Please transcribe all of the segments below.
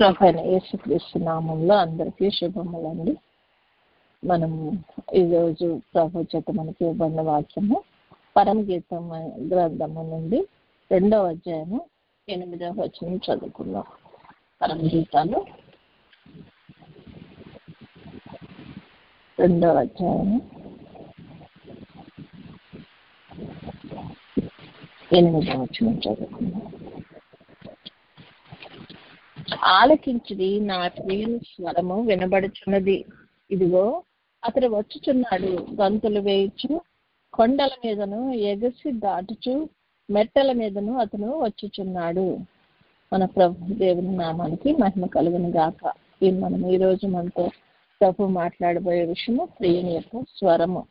ప్రభువైన యేసుక్రీస్తు నామంలో అందరికీ శుభములండి. మనం ఈరోజు ప్రభు చేత మనకి ఇవ్వబడిన వాక్యము పరమగీతం గ్రంథము నుండి 2వ అధ్యాయము 8వ వచనం చదువుకుందాం. పరమగీతాలు 2వ అధ్యాయము 8వ వచనం చదువుకుందాం. ఆలకించుడి, నా ప్రియుని స్వరము వినబడుచున్నది. ఇదిగో అతడు వచ్చుచున్నాడు, గంతులు వేయుచు, కొండల మీదను ఎగసి దాటుచు, మెట్టల మీదను అతను వచ్చుచున్నాడు. మన ప్రభు దేవుని నామానికి మహిమ కలుగును గాక. మనం ఈరోజు మనతో ప్రభు మాట్లాడబోయే విషయము ప్రియుని యొక్క స్వరము.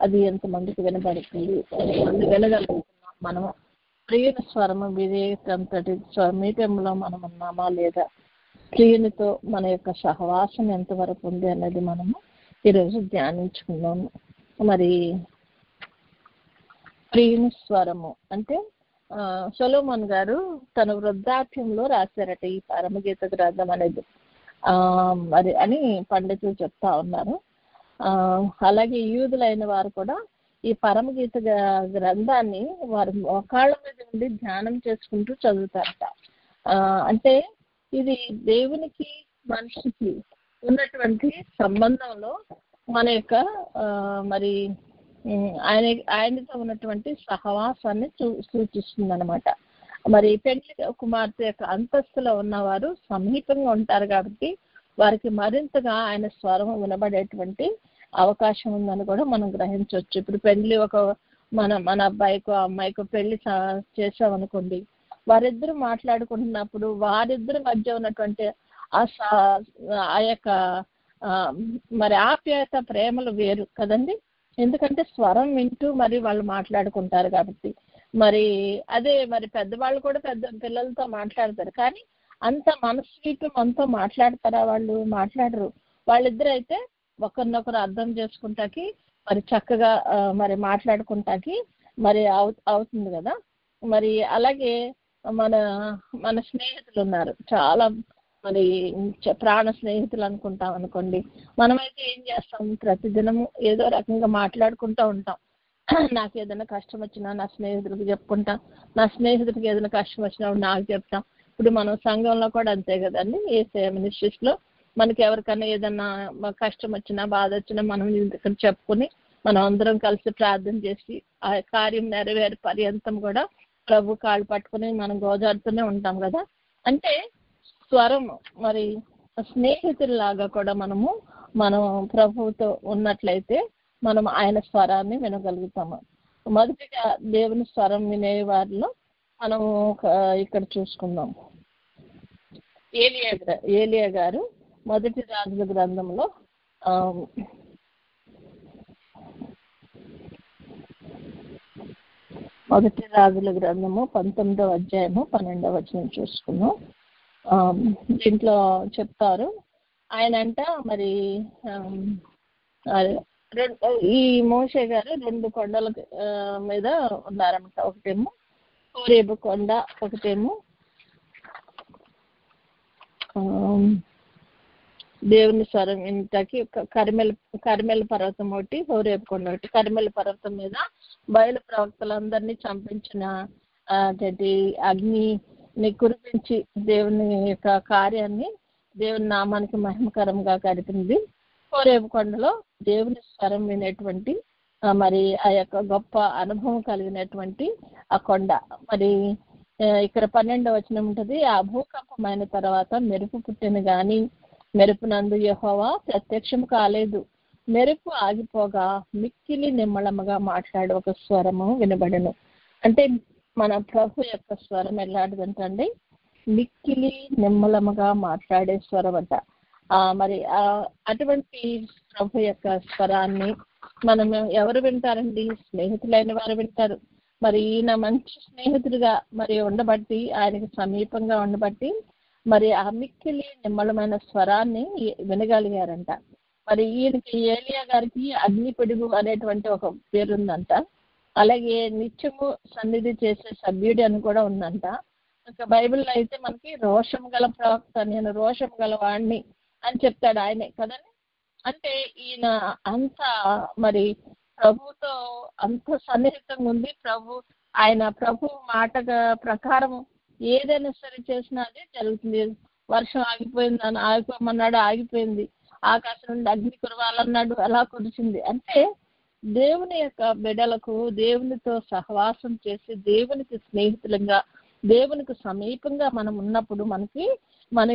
అది ఎంతమందికి వినబడుతుంది, ఎంతమంది వినగలుగుతున్నాం? మనము ప్రియుని స్వరము వివేకంతటి సమీపంలో మనం ఉన్నామా లేదా? ప్రియునితో మన యొక్క సహవాసం ఎంతవరకు ఉంది అన్నది మనము ఈరోజు ధ్యానించుకున్నాము. మరి ప్రియుని స్వరము అంటే సొలొమోన్ గారు తన వృద్ధాప్యంలో రాశారట ఈ పరమగీత గ్రంథం అనేది. మరి అని పండితులు చెప్తా ఉన్నారు. అలాగే యూదులైన వారు కూడా ఈ పరమగీత గ్రంథాన్ని వారు మోకాళ్ళ మీద ఉండి ధ్యానం చేసుకుంటూ చదువుతారట. అంటే ఇది దేవునికి మనిషికి ఉన్నటువంటి సంబంధంలో మన యొక్క మరి ఆయనతో ఉన్నటువంటి సహవాసాన్ని సూచిస్తుంది అనమాట. మరి పెళ్లి కుమార్తె యొక్క అంతస్తులో ఉన్నవారు సమీపంగా ఉంటారు కాబట్టి వారికి మరింతగా ఆయన స్వరం వినబడేటువంటి అవకాశం ఉందని కూడా మనం గ్రహించవచ్చు. ఇప్పుడు పెళ్లి మన అబ్బాయికో అమ్మాయికో పెళ్లి చేసామనుకోండి, వారిద్దరు మాట్లాడుకుంటున్నప్పుడు వారిద్దరి మధ్య ఉన్నటువంటి ఆ యొక్క మరి ఆప్యాయత ప్రేమలు వేరు కదండి. ఎందుకంటే స్వరం వింటూ మరి వాళ్ళు మాట్లాడుకుంటారు కాబట్టి. మరి అదే మరి పెద్దవాళ్ళు కూడా పెద్ద పిల్లలతో మాట్లాడతారు, కానీ అంత మనసు మనతో మాట్లాడతారా? వాళ్ళు మాట్లాడరు. వాళ్ళిద్దరు అయితే ఒకరినొకరు అర్థం చేసుకుంటాకి మరి చక్కగా మరి మాట్లాడుకుంటాకి మరి అవుతుంది కదా. మరి అలాగే మన స్నేహితులు ఉన్నారు, చాలా మరి ప్రాణ స్నేహితులు అనుకుంటాం అనుకోండి. మనమైతే ఏం చేస్తాం, ప్రతిదినము ఏదో రకంగా మాట్లాడుకుంటూ ఉంటాం. నాకు ఏదైనా కష్టం వచ్చినా నా స్నేహితుడికి చెప్పుకుంటాం, నా స్నేహితుడికి ఏదైనా కష్టం వచ్చినప్పుడు నాకు చెప్తాం. ఇప్పుడు మనం సంఘంలో కూడా అంతే కదండి. ఏసే మినిస్ట్రీస్లో మనకి ఎవరికైనా ఏదన్నా కష్టం వచ్చినా బాధ వచ్చినా మనం ఇక్కడ చెప్పుకుని మనం అందరం కలిసి ప్రార్థన చేసి ఆ కార్యం నెరవేరు పర్యంతం కూడా ప్రభు కాళ్ళు పట్టుకుని మనం గోజాడుతూనే ఉంటాం కదా. అంటే స్వరం మరి స్నేహితుల్లాగా కూడా మనం ప్రభువుతో ఉన్నట్లయితే మనం ఆయన స్వరాన్ని వినగలుగుతాము. మొదటిగా దేవుని స్వరం వినే వారిలో మనం ఇక్కడ చూసుకుందాం. ఏలియా గారు మొదటి రాజుల గ్రంథంలో 19వ అధ్యాయము 12వ వచనం చూసుకున్నాం. దీంట్లో చెప్తారు, ఆయన అంట మరి ఈ మోషే గారు 2 కొండల మీద ఉన్నారన్నమాట. ఒకటేమో హోరేబు కొండ, ఒకటేమో దేవుని స్వరం ఇంతకి కర్మెల పర్వతం ఒకటి, హోరేబు కొండ ఒకటి. కర్మెల పర్వతం మీద బయలు ప్రవక్తలందరినీ చంపించిన అగ్నిని కురిపించి దేవుని యొక్క కార్యాన్ని దేవుని నామానికి మహిమకరంగా గడిపింది. హోరేబు కొండలో దేవుని స్వరం వినేటువంటి మరి ఆ యొక్క గొప్ప అనుభవం కలిగినటువంటి ఆ కొండ. మరి ఇక్కడ 12వ వచనం ఉంటుంది, ఆ భూకంపమైన తర్వాత మెరుపు పుట్టిన గాని మెరుపునందు యెహోవా ప్రత్యక్షం కాలేదు. మెరుపు ఆగిపోగా మిక్కిలి నిమ్మళముగా మాట్లాడే ఒక స్వరము వినబడను. అంటే మన ప్రభు యొక్క స్వరం ఎలాంటిదంటండి, మిక్కిలి నిమ్మళముగా మాట్లాడే స్వరం అంట. మరి అటువంటి ప్రభు యొక్క స్వరాన్ని మనం ఎవరు వింటారండి? స్నేహితులైన వారు వింటారు. మరి ఈయన మంచి స్నేహితుడిగా మరి ఉండబట్టి, ఆయనకి సమీపంగా ఉండబట్టి మరి ఆ మిక్కిలి నిమ్మళమైన స్వరాన్ని వినగలిగారంట. మరి ఈయనకి ఏలియా గారికి అగ్ని పిడుగు అనేటువంటి ఒక పేరుందంట. అలాగే నిత్యము సన్నిధి చేసే సభ్యుడి అని కూడా ఉందంట. ఇంకా బైబిల్లో అయితే మనకి రోషం గల ప్రవక్త, నేను రోషం గల వాడిని అని చెప్తాడు ఆయనే కదండి. అంటే ఈయన అంత మరి ప్రభుతో అంత సన్నిహితంగా ఉంది. ప్రభు మాట ప్రకారం ఏదైనా సరే చేసినా అదే జరుగుతుంది. వర్షం ఆగిపోయింది అని ఆగిపోమన్నాడు, ఆగిపోయింది. ఆకాశం నుండి అగ్ని కురవాలన్నాడు, అలా కురిసింది. అంటే దేవుని యొక్క బిడ్డలకు దేవునితో సహవాసం చేసి దేవునికి స్నేహితులంగా దేవునికి సమీపంగా మనం ఉన్నప్పుడు మన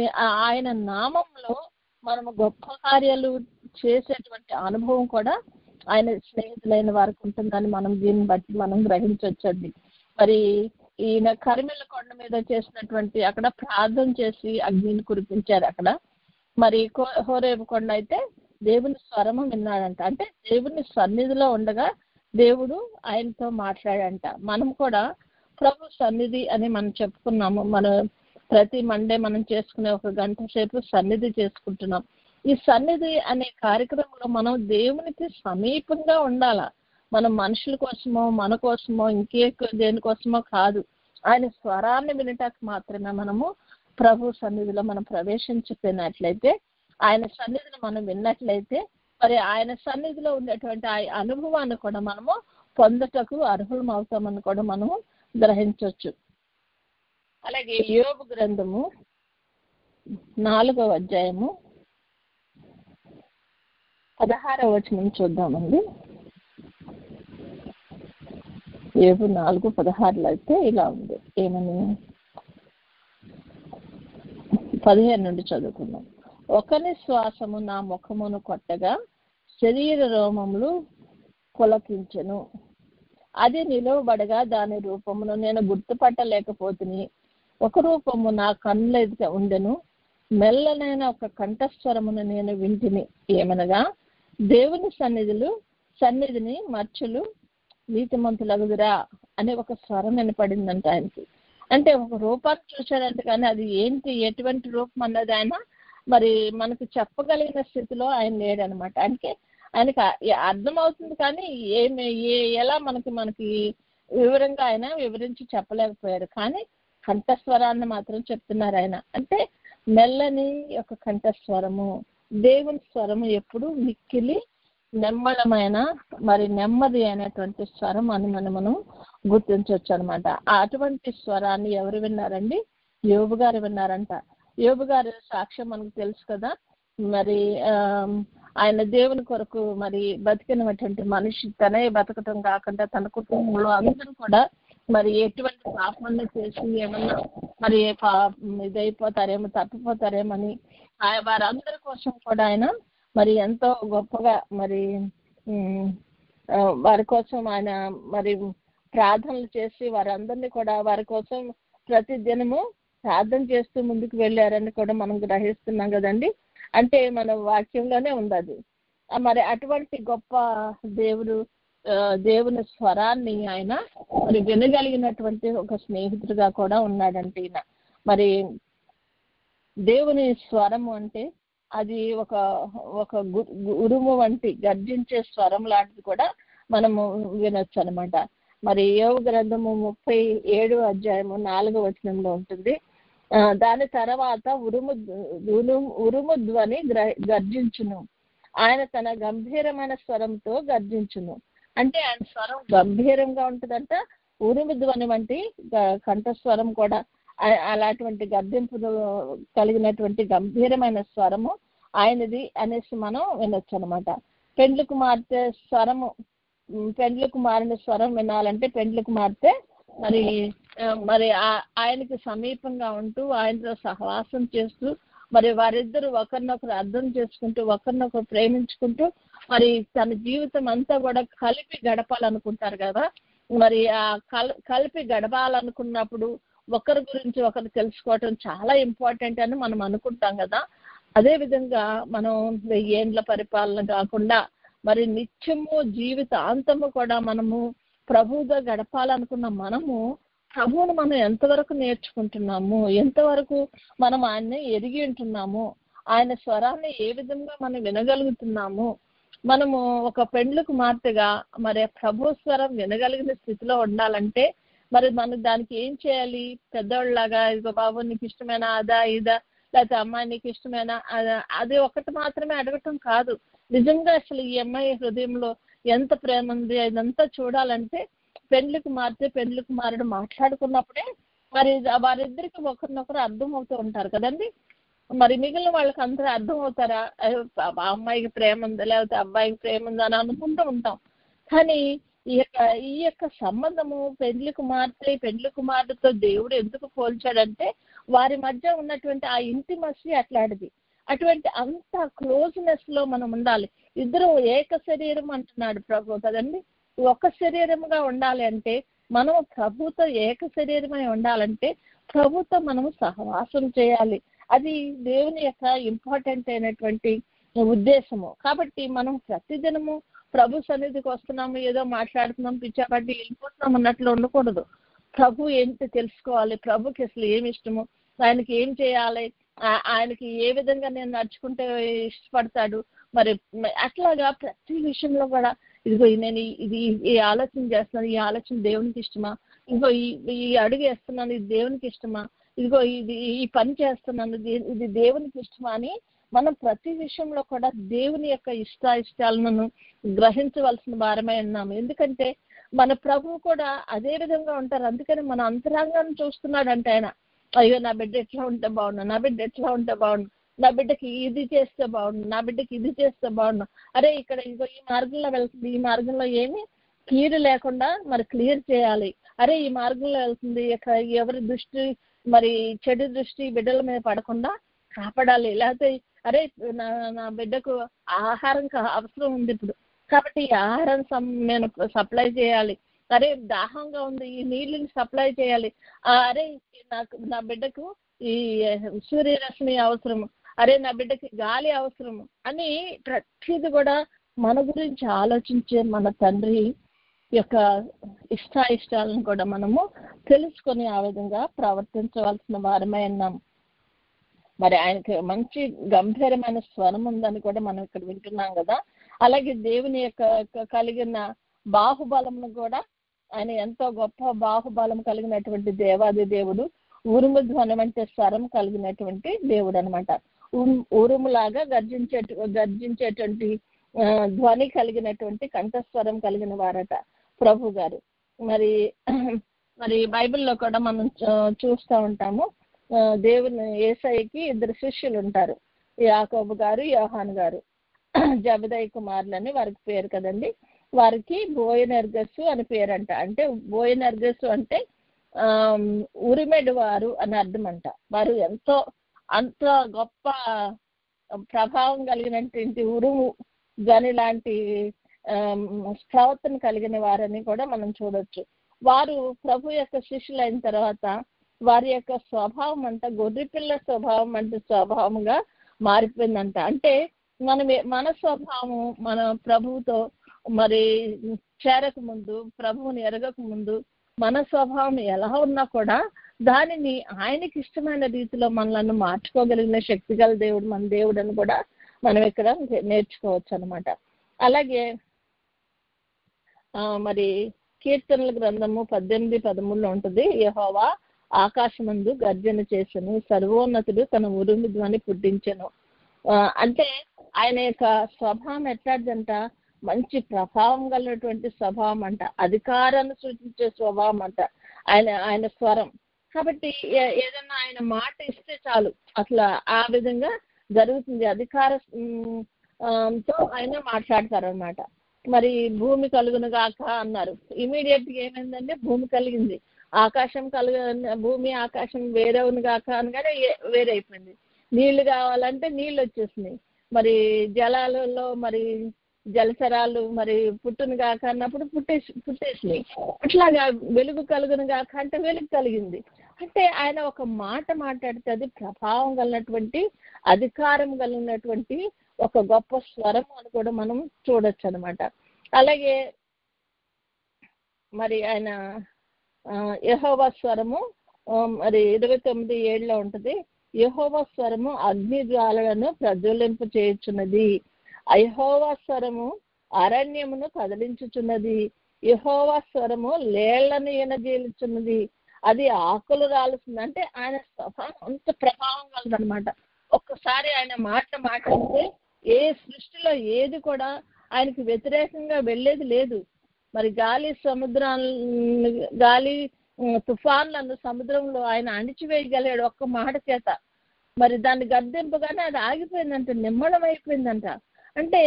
ఆయన నామంలో మనము గొప్ప కార్యాలు చేసేటువంటి అనుభవం కూడా ఆయన స్నేహితులైన వారికి ఉంటుందని మనం దీన్ని బట్టి మనం గ్రహించవచ్చండి. మరి ఈయన కరిమెల కొండ మీద చేసినటువంటి అక్కడ ప్రార్థన చేసి అగ్నిని కురిపించారు అక్కడ. మరి హోరేబు కొండ అయితే దేవుని స్వరము విన్నాడంట. అంటే దేవుని సన్నిధిలో ఉండగా దేవుడు ఆయనతో మాట్లాడంట. మనం కూడా ప్రభు సన్నిధి అని మనం చెప్పుకున్నాము. మన ప్రతి మండే మనం చేసుకునే 1 గంట సేపు సన్నిధి చేసుకుంటున్నాం. ఈ సన్నిధి అనే కార్యక్రమంలో మనం దేవునికి సమీపంగా ఉండాల. మనం మనుషుల కోసమో మన కోసమో దేనికోసమో కాదు, ఆయన స్వరాన్ని వినటానికి మాత్రమే మనము ప్రభు సన్నిధిలో మనం ప్రవేశించిపోయినట్లయితే, ఆయన సన్నిధిని మనం విన్నట్లయితే మరి ఆయన సన్నిధిలో ఉండేటువంటి ఆ అనుభవాన్ని కూడా మనము పొందటకు అర్హులం అవుతామని కూడా మనము గ్రహించవచ్చు. అలాగే యోబు గ్రంథము 4వ అధ్యాయము 16వ వచనం చూద్దామండి. యోబు 4:16 అయితే ఇలా ఉంది. ఏమని 15 నుండి చదువుకుందాం. ఒకని శ్వాసము నా ముఖమును కొట్టగా శరీర రోమములు పులకించెను. అది నిలువబడగా దాని రూపమును నేను గుర్తుపట్టలేకపోతుని. ఒక రూపము నా కన్నుల ఎదుట ఉండెను. మెల్లనైన ఒక కంఠస్వరమును నేను వింటిని. ఏమనగా, దేవుని సన్నిధిని మర్చులు నీతిమంతులగుదురా అనే ఒక స్వరం వినపడిందంట ఆయనకి. అంటే ఒక రూపాన్ని చూశాడంట, కానీ అది ఏంటి, ఎటువంటి రూపం అన్నది ఆయన మరి మనకు చెప్పగలిగిన స్థితిలో ఆయన లేడనమాట. అంటే ఆయనకి అర్థమవుతుంది, కానీ ఎలా మనకి వివరంగా ఆయన వివరించి చెప్పలేకపోయారు. కానీ కంఠస్వరాన్ని మాత్రం చెప్తున్నారు ఆయన. అంటే మెల్లని ఒక కంఠస్వరము, దేవుని స్వరము ఎప్పుడు మిక్కిలి నెమ్మదమైన మరి నెమ్మది అయినటువంటి స్వరం అని మనం గుర్తించవచ్చు అనమాట. అటువంటి స్వరాన్ని ఎవరు విన్నారండి? యోబు గారు విన్నారంట. యోబు గారి సాక్ష్యం మనకు తెలుసు కదా. మరి ఆయన దేవుని కొరకు మరి బతికినటువంటి మనిషి, తనే బతకటం కాకుండా తన కుటుంబంలో అందరూ కూడా మరి ఎటువంటి పాపాలను చేసి ఏమన్నా మరి ఇదైపోతారేమో, తప్పిపోతారేమని వారందరి కోసం కూడా ఆయన మరి ఎంతో గొప్పగా మరి వారి కోసం ఆయన మరి ప్రార్థనలు చేసి వారందరినీ కూడా వారి కోసం ప్రతి దినము ప్రార్థన చేస్తూ ముందుకు వెళ్ళారని కూడా మనం గ్రహిస్తున్నాం కదండి. అంటే మన వాక్యంలోనే ఉంది అది. మరి అటువంటి గొప్ప దేవుని స్వరాన్ని ఆయన మరి వినగలిగినటువంటి ఒక స్నేహితుడిగా కూడా ఉన్నాడంటే ఈయన. మరి దేవుని స్వరము అంటే అది ఒక ఉరుము వంటి గర్జించే స్వరం లాంటిది కూడా మనము వినొచ్చు అనమాట. మరి యోబు గ్రంథము 37వ అధ్యాయము 4వ వచనంలో ఉంటుంది. దాని తర్వాత ఉరుము ధ్వని గర్జించును, ఆయన తన గంభీరమైన స్వరంతో గర్జించును. అంటే ఆయన స్వరం గంభీరంగా ఉంటుందంట. ఉరుము ధ్వని వంటి కంఠస్వరం కూడా అలాంటి గర్జింపు కలిగినటువంటి గంభీరమైన స్వరము ఆయనది అనేసి మనం వినొచ్చు అనమాట. పెండ్లకు మారిన స్వరం వినాలంటే పెండ్లకు మారితే మరి ఆయనకి సమీపంగా ఉంటూ ఆయనతో సహవాసం చేస్తూ మరి వారిద్దరు ఒకరినొకరు అర్థం చేసుకుంటూ ఒకరినొకరు ప్రేమించుకుంటూ మరి తన జీవితం అంతా కూడా కలిపి గడపాలనుకుంటారు కదా. మరి ఆ కలిపి గడపాలనుకున్నప్పుడు ఒకరి గురించి ఒకరు తెలుసుకోవటం చాలా ఇంపార్టెంట్ అని మనం అనుకుంటాం కదా. అదేవిధంగా మనం 1000 ఏండ్ల పరిపాలన కాకుండా మరి నిత్యము జీవితాంతము కూడా మనము ప్రభువుగా గడపాలనుకున్న మనము ప్రభువును మనం ఎంతవరకు నేర్చుకుంటున్నాము, ఎంతవరకు మనం ఆయన్ని ఎరిగి ఉంటున్నాము, ఆయన స్వరాన్ని ఏ విధంగా మనం వినగలుగుతున్నాము. మనము ఒక పెండ్లకు మార్తెగా మరి ప్రభు స్వరం వినగలిగిన స్థితిలో ఉండాలంటే మరి మనం దానికి ఏం చేయాలి? పెద్దవాళ్ళలాగా ఇదిగో బాబు నీకు ఇష్టమైన అదా ఇదా, లేకపోతే అమ్మాయి నీకు ఇష్టమైన అది ఒకటి మాత్రమే అడగటం కాదు. నిజంగా అసలు ఈ అమ్మాయి హృదయంలో ఎంత ప్రేమ ఉంది అదంతా చూడాలంటే పెండ్లి కుమారుడు మాట్లాడుకున్నప్పుడే మరి వారిద్దరికి ఒకరినొకరు అర్థం అవుతూ ఉంటారు కదండి. మరి మిగిలిన వాళ్ళకి అందరూ అర్థం అవుతారా? ఆ అమ్మాయికి ప్రేమ ఉందా లేకపోతే అబ్బాయికి ప్రేమ ఉందా అని అనుకుంటూ ఉంటాం. కానీ ఈ యొక్క సంబంధము పెండ్లి కుమారుడితో దేవుడు ఎందుకు పోల్చాడంటే వారి మధ్య ఉన్నటువంటి ఆ ఇంటిమసీ అట్లాంటిది. అటువంటి అంత క్లోజ్నెస్ లో మనం ఉండాలి. ఇద్దరు ఏక శరీరం అంటున్నాడు ప్రభు కదండి. ఒక శరీరముగా ఉండాలి అంటే మనం ప్రభుతో ఏక శరీరమై ఉండాలంటే ప్రభుతో మనము సహవాసం చేయాలి. అది దేవుని యొక్క ఇంపార్టెంట్ అయినటువంటి ఉద్దేశము. కాబట్టి మనం ప్రతిదినము ప్రభు సన్నిధికి వస్తున్నాము, ఏదో మాట్లాడుతున్నాం, పిచ్చాపట్టి వెళ్ళిపోతున్నాం అన్నట్లు ఉండకూడదు. ప్రభు ఏంటి తెలుసుకోవాలి, ప్రభుకి అసలు ఏమి ఇష్టము, ఆయనకి ఏం చేయాలి, ఆయనకి ఏ విధంగా నేను నడుచుకుంటే ఇష్టపడతాడు. మరి అట్లాగా ప్రతి విషయంలో కూడా ఇదిగో నేను ఈ ఆలోచన చేస్తున్నాను, ఈ ఆలోచన దేవునికి ఇష్టమా, ఇదిగో ఈ అడుగు వేస్తున్నాను ఇది దేవునికి ఇష్టమా, ఇదిగో ఈ పని చేస్తున్నాను ఇది దేవునికి ఇష్టమా అని మనం ప్రతి విషయంలో కూడా దేవుని యొక్క ఇష్టాలను గ్రహించవలసిన వారమై ఉన్నాము. ఎందుకంటే మన ప్రభువు కూడా అదే విధంగా ఉంటారు. అందుకని మన అంతరంగాన్ని చూస్తున్నాడంటే ఆయన, అయ్యో నా బిడ్డ ఎట్లా ఉంటే బాగున్నా, నా బిడ్డ ఎట్లా ఉంటే బాగున్నా, నా బిడ్డకి ఇది చేస్తే బాగుండు, నా బిడ్డకి ఇది చేస్తే బాగుండు, అరే ఇక్కడ ఇదిగో ఈ మార్గంలో వెళ్తుంది, ఈ మార్గంలో ఏమి క్లియర్ లేకుండా మరి క్లియర్ చేయాలి, అరే ఈ మార్గంలో వెళ్తుంది ఎవరి దృష్టి మరి చెడు దృష్టి బిడ్డల మీద పడకుండా కాపాడాలి, లేకపోతే అరే నా బిడ్డకు ఆహారం అవసరం ఉంది ఇప్పుడు, కాబట్టి ఈ ఆహారం నేను సప్లై చేయాలి, అరే దాహంగా ఉంది ఈ నీళ్ళని సప్లై చేయాలి, అరే నా బిడ్డకు ఈ సూర్యరశ్మి అవసరము, అరే నా బిడ్డకి గాలి అవసరము అని ప్రతిది కూడా మన గురించి ఆలోచించే మన తండ్రి యొక్క ఇష్టాలను కూడా మనము తెలుసుకొని ఆ విధంగా ప్రవర్తించవలసిన వారమై ఉన్నాము. మరి ఆయనకి మంచి గంభీరమైన స్వరం ఉందని కూడా మనం ఇక్కడ వింటున్నాం కదా. అలాగే దేవుని యొక్క కలిగిన బాహుబలమును కూడా, ఆయన ఎంతో గొప్ప బాహుబలం కలిగినటువంటి దేవాది దేవుడు, ఉరుము ధ్వని అంటే స్వరం కలిగినటువంటి దేవుడు అనమాట. ఉరుములాగా గర్జించేటువంటి ధ్వని కలిగినటువంటి కంఠస్వరం కలిగిన వారట ప్రభు గారు. మరి బైబిల్లో కూడా మనం చూస్తూ ఉంటాము, దేవుని యేసయ్యకి ఇద్దరు శిష్యులు ఉంటారు, యాకోబు గారు యోహాను గారు, జబదయి కుమారులని వారికి పేరు కదండి. వారికి బోయనెర్గస్సు అని పేరంట. అంటే బోయనెర్గస్సు అంటే ఉరిమెడు వారు అని అర్థం అంట. వారు అంత గొప్ప ప్రభావం కలిగినటువంటి ఉరుము గని లాంటి ప్రవర్తన కలిగిన వారని కూడా మనం చూడొచ్చు. వారు ప్రభు యొక్క శిష్యులైన తర్వాత వారి యొక్క స్వభావం అంట గొర్రెపిల్ల స్వభావంగా మారిపోయిందంట. అంటే మన స్వభావం మన ప్రభువుతో మరి చేరక ముందు, ప్రభువుని ఎరగక ముందు మన స్వభావం ఎలా ఉన్నా కూడా దానిని ఆయనకి ఇష్టమైన రీతిలో మనలను మార్చుకోగలిగిన శక్తి గల దేవుడు మన దేవుడు అని కూడా మనం ఇక్కడ నేర్చుకోవచ్చు అనమాట. అలాగే మరి కీర్తనల గ్రంథము 18:13 ఉంటుంది, యెహోవా ఆకాశమందు గర్జన చేసెను, సర్వోన్నతుడు తన ఉరుము ధ్వని పుట్టించెను. అంటే ఆయన యొక్క స్వభావం ఎట్లాంటిదంట, మంచి ప్రభావం కలిగినటువంటి స్వభావం అంట, అధికారాన్ని సూచించే స్వభావం అంట ఆయన స్వరం. కాబట్టి ఏదన్నా ఆయన మాట ఇస్తే చాలు అట్లా ఆ విధంగా జరుగుతుంది, అధికారంతో ఆయన మాట్లాడతారు అనమాట. మరి భూమి కలుగును గాక అన్నారు, ఇమీడియట్ గా ఏమైందంటే భూమి కలిగింది. ఆకాశం భూమి ఆకాశం వేరవును గాక అనగానే వేరైపోయింది. నీళ్లు కావాలంటే నీళ్ళు వచ్చేసినాయి. మరి జలాలలో మరి జలచరాలు మరి పుట్టును గాక అన్నప్పుడు పుట్టేసినాయి. అట్లాగా వెలుగు కలుగును గాక అంటే వెలుగు కలిగింది. అంటే ఆయన ఒక మాట మాట్లాడితే అది ప్రభావం కలిగినటువంటి అధికారం కలిగినటువంటి ఒక గొప్ప స్వరం అని కూడా మనం చూడొచ్చు అనమాట. అలాగే మరి ఆయన యెహోవా స్వరము మరి 29:7 ఉంటుంది, యెహోవా స్వరము అగ్ని జ్వాలలను ప్రజ్వలింపు చేయుచున్నది, యెహోవా స్వరము అరణ్యమును కదిలించుచున్నది, యెహోవా స్వరము లేళ్లను ఈనజీలుచున్నది, అది ఆకులు రాలుస్తుంది. అంటే ఆయన స్వభావం అంత ప్రభావం కలదనమాట. ఒక్కసారి ఆయన మాట్లాడితే ఏ సృష్టిలో ఏది కూడా ఆయనకి వ్యతిరేకంగా వెళ్ళేది లేదు. మరి గాలి తుఫాన్లను సముద్రంలో ఆయన అణిచివేయగలిగాడు ఒక్క మాట చేత. మరి దాన్ని గద్దెంపగానే అది ఆగిపోయిందంట, నిమ్మడం అయిపోయిందంట. అంటే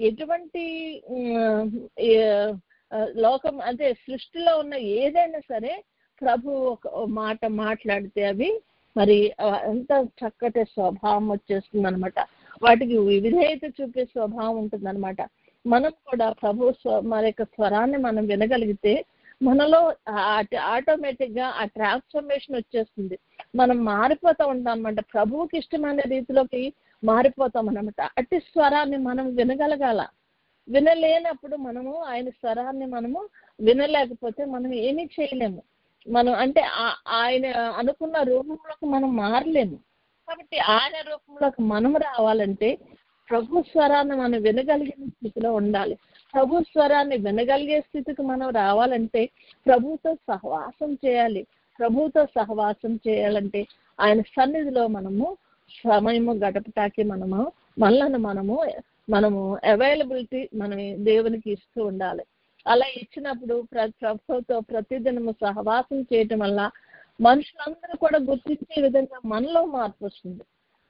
ఎటువంటి లోకం అంటే సృష్టిలో ఉన్న ఏదైనా సరే ప్రభు ఒక మాట మాట్లాడితే అవి మరి ఎంత చక్కటి స్వభావం వచ్చేస్తుంది అనమాట. వాటికి విధేయత చూపే స్వభావం ఉంటుందన్నమాట. మనం కూడా ప్రభు మన యొక్క స్వరాన్ని మనం వినగలిగితే మనలో ఆటోమేటిక్గా ఆ ట్రాన్స్ఫర్మేషన్ వచ్చేస్తుంది. మనం మారిపోతూ ఉంటాం అనమాట. ప్రభువుకి ఇష్టమైన రీతిలోకి మారిపోతాం అనమాట. అట్టి స్వరాన్ని మనం వినగలగాల. వినలేనప్పుడు మనము ఆయన స్వరాన్ని మనము వినలేకపోతే మనం ఏమీ చేయలేము. మనం అంటే ఆయన అనుకున్న రూపంలోకి మనం మారలేము. కాబట్టి ఆయన రూపంలోకి మనం రావాలంటే ప్రభు స్వరాన్ని మనం వినగలిగిన స్థితిలో ఉండాలి. ప్రభు స్వరాన్ని వినగలిగే స్థితికి మనం రావాలంటే ప్రభుతో సహవాసం చేయాలి. ప్రభుతో సహవాసం చేయాలంటే ఆయన సన్నిధిలో మనము సమయము గడపటానికి మనము అవైలబిలిటీ మనం దేవునికి ఇస్తూ ఉండాలి. అలా ఇచ్చినప్పుడు ప్రభుతో ప్రతిదినము సహవాసం చేయటం వల్ల మనుషులందరూ కూడా గుర్తించే విధంగా మనలో మార్పు వస్తుంది.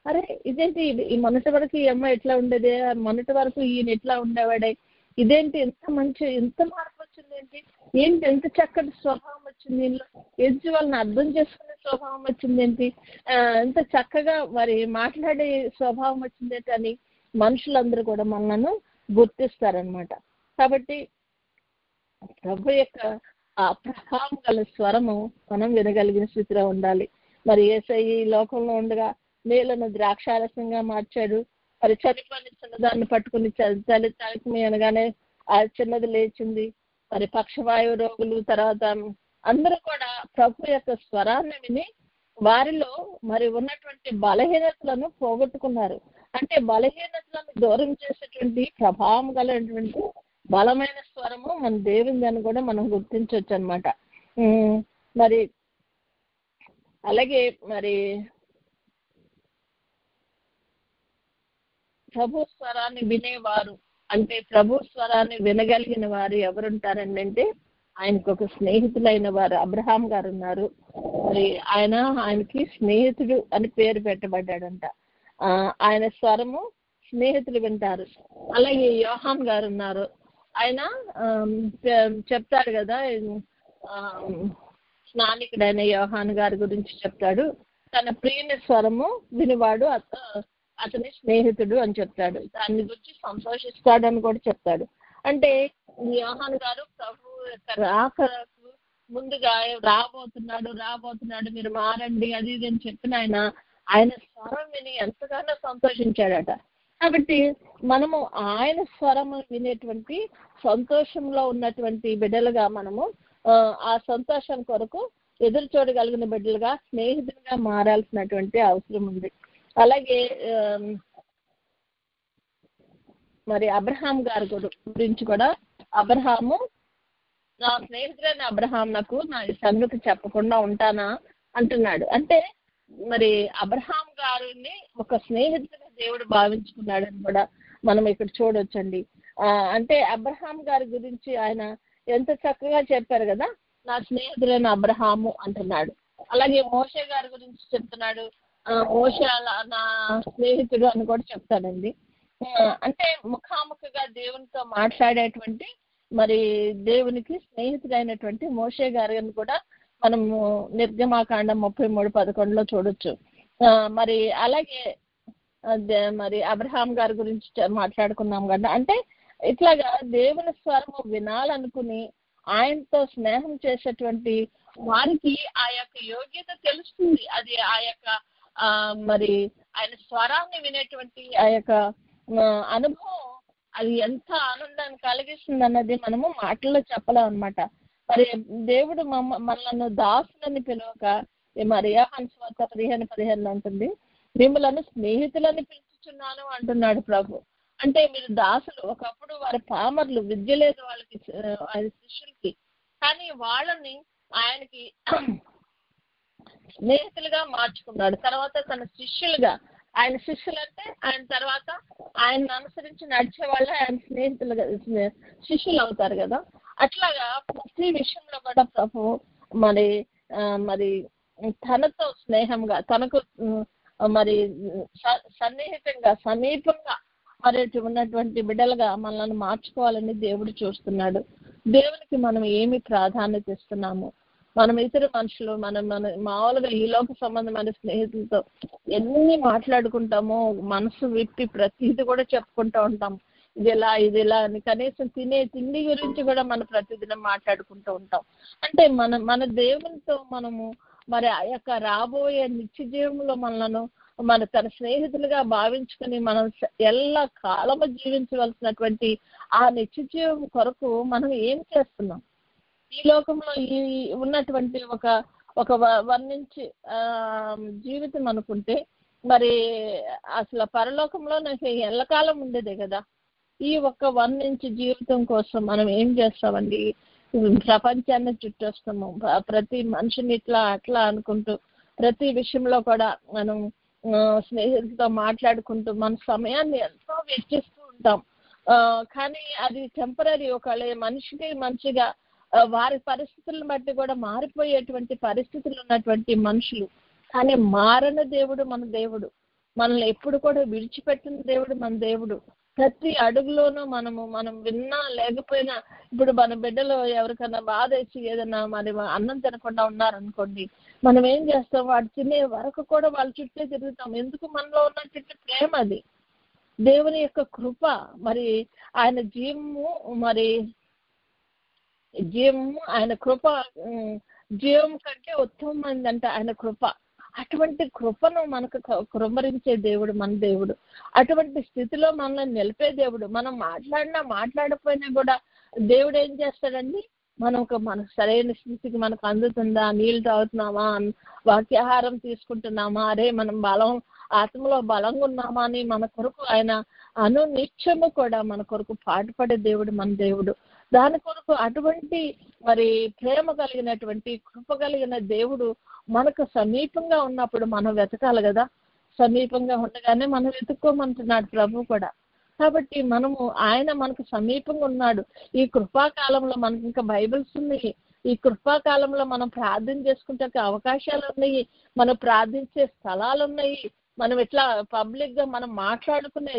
అరే ఇదేంటి, ఈ మొన్నటి వరకు ఈ అమ్మాయి ఎట్లా ఉండేదే, మొన్నటి వరకు ఈయన ఎట్లా ఉండేవాడే, ఇదేంటి ఎంత మార్పు వచ్చింది, ఏంటి ఎంత చక్కటి స్వభావం వచ్చింది, ఇంట్లో ఎదుటి వాళ్ళని అర్థం చేసుకునే స్వభావం వచ్చింది ఏంటి, ఎంత చక్కగా మరి మాట్లాడే స్వభావం వచ్చింది ఏంటి అని మనుషులందరూ కూడా మనల్ని గుర్తిస్తారనమాట. కాబట్టి ప్రభు యొక్క ఆ ప్రభావం గల స్వరము మనం వినగలిగిన స్థితిలో ఉండాలి. మరి యేసయ్య ఈ లోకంలో ఉండగా నీళ్లను ద్రాక్షారసంగా మార్చాడు. మరి చనిపోయిన చిన్నదాన్ని పట్టుకుని తలకి అనగానే ఆ చిన్నది లేచింది. మరి పక్షవాయు రోగులు తర్వాత అందరూ కూడా ప్రభు యొక్క స్వరాన్ని విని వారిలో మరి ఉన్నటువంటి బలహీనతలను పోగొట్టుకున్నారు. అంటే బలహీనతలను దూరం చేసేటువంటి ప్రభావం కలిగినటువంటి బలమైన స్వరము మన దేవుని అని కూడా మనం గుర్తించవచ్చు అనమాట. మరి అలాగే మరి ప్రభు స్వరాన్ని వినేవారు అంటే ప్రభు స్వరాన్ని వినగలిగిన వారు ఎవరుంటారండి అంటే ఆయనకు ఒక స్నేహితులైన వారు అబ్రహాం గారు ఉన్నారు. మరి ఆయనకి స్నేహితుడు అని పేరు పెట్టబడ్డాడంట. ఆయన స్వరము స్నేహితులు వింటారు. అలాగే యోహాన్ గారు ఉన్నారు. ఆయన చెప్తాడు కదా, స్నానికుడైన యోహాన్ గారి గురించి చెప్తాడు. తన ప్రియుని స్వరము వినివాడు అతని స్నేహితుడు అని చెప్తాడు. దాని గురించి సంతోషిస్తాడు అని కూడా చెప్తాడు. అంటే యోహాన్ గారు ప్రభు యొక్క రాకకు ముందుగా రాబోతున్నాడు మీరు మారండి అది ఇది అని చెప్పిన ఆయన స్వరం విని ఎంతగానో సంతోషించాడట. కాబట్టి మనము ఆయన స్వరము వినేటువంటి సంతోషంలో ఉన్నటువంటి బిడ్డలుగా మనము ఆ సంతోషం కొరకు ఎదురు చూడగలిగిన బిడ్డలుగా స్నేహితులుగా మారాల్సినటువంటి అవసరం ఉంది. అలాగే మరి అబ్రహాం గారి గురించి కూడా అబ్రహాము నా స్నేహితుడైన అబ్రహాం నాకు నా సంగతి చెప్పకుండా ఉంటానా అంటున్నాడు. అంటే మరి అబ్రహాం గారిని ఒక స్నేహితుడిగా దేవుడు భావించుకున్నాడని కూడా మనం ఇక్కడ చూడొచ్చండి. అంటే అబ్రహాం గారి గురించి ఆయన ఎంత చక్కగా చెప్పారు కదా, నా స్నేహితుడైన అబ్రహాము అంటున్నాడు. అలాగే మోషే గారి గురించి చెప్తున్నాడు, మోషే నా స్నేహితుడు అని కూడా చెప్తాడండి. అంటే ముఖాముఖిగా దేవునితో మాట్లాడేటువంటి మరి దేవునికి స్నేహితుడైనటువంటి మోషే గారిని కూడా మనము నిర్గమాకాండం 33:11 చూడొచ్చు. మరి అలాగే మరి అబ్రహాం గారి గురించి మాట్లాడుకున్నాం కదా. అంటే ఇట్లాగా దేవుని స్వరము వినాలనుకుని ఆయనతో స్నేహం చేసేటువంటి వారికి ఆ యొక్క యోగ్యత తెలుస్తుంది. అది ఆ యొక్క మరి ఆయన స్వరాన్ని వినేటువంటి ఆ యొక్క అనుభవం అది ఎంత ఆనందాన్ని కలిగిస్తుంది అన్నది మనము మాటల్లో చెప్పలేం అనమాట. మరి దేవుడు మనల్ని దాసులని పిలవక, మరి యోహాను సువార్త 15:15 ఉంటుంది, మిమ్మలను స్నేహితులని పిలుచుచున్నాను అంటున్నాడు ప్రభు. అంటే మీరు దాసులు, ఒకప్పుడు వారి పామర్లు, విద్య లేదు వాళ్ళకి, ఆయన శిష్యులకి, కానీ వాళ్ళని ఆయనకి స్నేహితులుగా మార్చుకున్నాడు. తర్వాత తన శిష్యులుగా, ఆయన శిష్యులు అంటే ఆయన తర్వాత ఆయన అనుసరించి నడిచే వాళ్ళే ఆయన స్నేహితులుగా శిష్యులు అవుతారు కదా. అట్లాగా ప్రతి విషయంలో కూడా ప్రభు మరి మరి తనతో స్నేహంగా, తనకు మరి సన్నిహితంగా, సమీపంగా మరి ఉన్నటువంటి బిడ్డలుగా మనల్ని మార్చుకోవాలని దేవుడు చూస్తున్నాడు. దేవునికి మనం ఏమి ప్రాధాన్యత ఇస్తున్నాము? మనం ఇతర మనుషులు, మనం మామూలుగా ఈ లోక సంబంధమైన స్నేహితులతో ఎన్ని మాట్లాడుకుంటామో, మనసు విప్పి ప్రతిదీ కూడా చెప్పుకుంటూ ఉంటాం. ఇది ఇలా అని కనీసం తినే తిండి గురించి కూడా మనం ప్రతిదినం మాట్లాడుకుంటూ ఉంటాం. అంటే మన దేవునితో మనము మరి ఆ యొక్క రాబోయే నిత్య జీవంలో మనలను మన తన స్నేహితులుగా భావించుకుని మనం ఎల్ల కాలము జీవించవలసినటువంటి ఆ నిత్య జీవం కొరకు మనం ఏం చేస్తున్నాం? ఈ లోకంలో ఈ ఉన్నటువంటి ఒక 1 నుంచి జీవితం అనుకుంటే, మరి అసలు పరలోకంలో నాకు ఎల్లకాలం ఉండేదే కదా. ఈ ఒక్క 1 నుంచి జీవితం కోసం మనం ఏం చేస్తామండి? ప్రపంచాన్ని చుట్టొస్తాము, ప్రతి మనిషిని ఇట్లా అట్లా అనుకుంటూ, ప్రతి విషయంలో కూడా మనం స్నేహితులతో మాట్లాడుకుంటూ మన సమయాన్ని ఎంతో వెచ్చిస్తూ ఉంటాం. కానీ అది టెంపరీ. ఒకళ్ళ మనిషికి మంచిగా వారి పరిస్థితులను బట్టి కూడా మారిపోయేటువంటి పరిస్థితులు ఉన్నటువంటి మనుషులు, కానీ మారని దేవుడు మన దేవుడు. మనల్ని ఎప్పుడు కూడా విడిచిపెట్టిన దేవుడు మన దేవుడు. ప్రతి అడుగులోనూ మనం విన్నా లేకపోయినా, ఇప్పుడు మన బిడ్డలు ఎవరికైనా బాధ వేసి ఏదైనా మరి అన్నం తినకుండా ఉన్నారనుకోండి, మనం ఏం చేస్తాం? వాడు తినే వరకు కూడా వాళ్ళ చుట్టే తిరుగుతాం. ఎందుకు? మనలో ఉన్నటువంటి ప్రేమ అది, దేవుని యొక్క కృప. మరి ఆయన జీవము ఆయన కృప, జీవం కంటే ఉత్తమమైందంటే ఆయన కృప. అటువంటి కృపను మనకు కృమ్మరించే దేవుడు మన దేవుడు. అటువంటి స్థితిలో మనల్ని నిలిపే దేవుడు. మనం మాట్లాడకపోయినా కూడా దేవుడు ఏం చేస్తాడండి? మనకు సరైన స్థితికి మనకు అందుతుందా? నీళ్లు తాగుతున్నామా? వాక్యాహారం తీసుకుంటున్నామా? అరే మనం ఆత్మలో బలంగా ఉన్నామా అని మన కొరకు ఆయన అనునిత్యము కూడా మన కొరకు పాటుపడే దేవుడు మన దేవుడు. దాని కొరకు అటువంటి మరి ప్రేమ కలిగినటువంటి, కృప కలిగిన దేవుడు మనకు సమీపంగా ఉన్నప్పుడు మనం వెతకాలి కదా. సమీపంగా ఉండగానే మనం వెతుక్కోమంటున్నాడు ప్రభు కూడా. కాబట్టి ఆయన మనకు సమీపంగా ఉన్నాడు. ఈ కృపాకాలంలో మనకి ఇంకా బైబిల్స్ ఉన్నాయి. ఈ కృపాకాలంలో మనం ప్రార్థన చేసుకుంటే అవకాశాలు ఉన్నాయి, మనం ప్రార్థించే స్థలాలు ఉన్నాయి. మనం ఇట్లా పబ్లిక్ గా మనం మాట్లాడుకునే,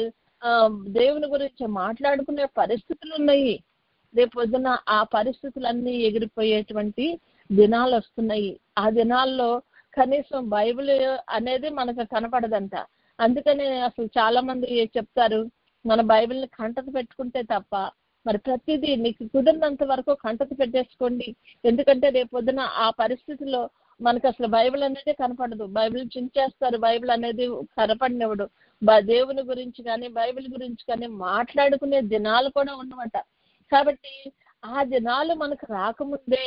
దేవుని గురించి మాట్లాడుకునే పరిస్థితులు ఉన్నాయి. రేపు పొద్దున ఆ పరిస్థితులన్నీ ఎగిరిపోయేటువంటి దినాలు వస్తున్నాయి. ఆ దినాల్లో కనీసం బైబిల్ అనేది మనకు కనపడదంట. అందుకని అసలు చాలా మంది చెప్తారు, మన బైబిల్ని కంటత పెట్టుకుంటే తప్ప, మరి ప్రతిదీ మీకు కుదిరినంత వరకు కంటత పెట్టేసుకోండి. ఎందుకంటే రేపు పొద్దున ఆ పరిస్థితిలో మనకు అసలు బైబిల్ అనేది కనపడదు. బైబిల్ చించేస్తారు, బైబిల్ అనేది కనపడినప్పుడు దేవుని గురించి కానీ బైబిల్ గురించి కానీ మాట్లాడుకునే దినాలు కూడా ఉన్నమాట. కాబట్టి ఆ దినాలు మనకు రాకముందే,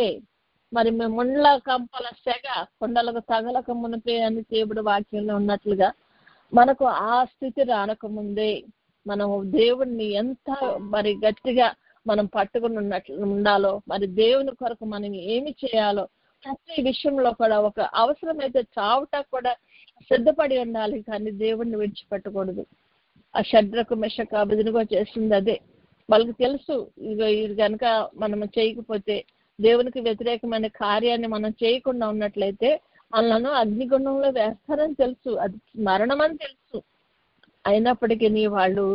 మరి ముండ్ల కంపల సెగ కొండలకు తగలక మునిపే అని దేవుడు వాక్యంలో ఉన్నట్లుగా, మనకు ఆ స్థితి రానకముందే మనం దేవుణ్ణి ఎంత మరి గట్టిగా మనం పట్టుకుని ఉండాలో, మరి దేవుని కొరకు మనం ఏమి చేయాలో ప్రతి విషయంలో కూడా ఒక అవసరమైతే చావుటకు కూడా సిద్ధపడి ఉండాలి. కానీ దేవుణ్ణి విడిచిపెట్టకూడదు. ఆ షడ్రకు మెషకు అబెద్నెగో చేసింది అదే. వాళ్ళకి తెలుసు, ఇది కనుక మనం చేయకపోతే, దేవునికి వ్యతిరేకమైన కార్యాన్ని మనం చేయకుండా ఉన్నట్లయితే మనలను అగ్నిగుండంలో వేస్తారని తెలుసు, అది మరణం అని తెలుసు. అయినప్పటికీ వాళ్ళు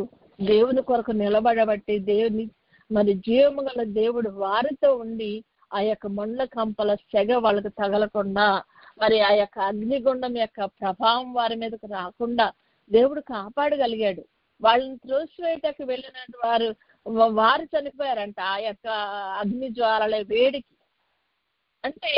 దేవుని కొరకు నిలబడబట్టి, దేవుని మరి జీవము గల దేవుడు వారితో ఉండి ఆ యొక్క మొండ్ల కంపల సెగ వాళ్ళకి తగలకుండా, మరి ఆ యొక్క అగ్నిగుండం యొక్క ప్రభావం వారి మీదకు రాకుండా దేవుడు కాపాడగలిగాడు. వాళ్ళని త్రోసివేయటకు వెళ్ళినట్టు వారు చనిపోయారంట ఆ యొక్క అగ్ని జ్వాలల వేడికి. అంటే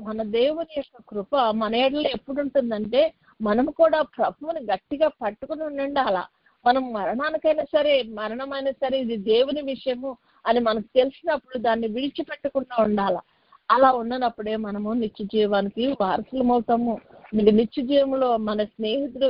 మన దేవుని యొక్క కృప మన ఏడలో ఎప్పుడు ఉంటుందంటే, మనం కూడా ప్రభువుని గట్టిగా పట్టుకుని ఉండాలా. మనం మరణానికైనా సరే, మరణమైనా సరే ఇది దేవుని విషయము అని మనకు తెలిసినప్పుడు దాన్ని విడిచిపెట్టకుండా ఉండాలా. అలా ఉన్నప్పుడే మనము నిత్య జీవానికి వారసులమవుతాము. నిత్య జీవంలో మన స్నేహితుడు,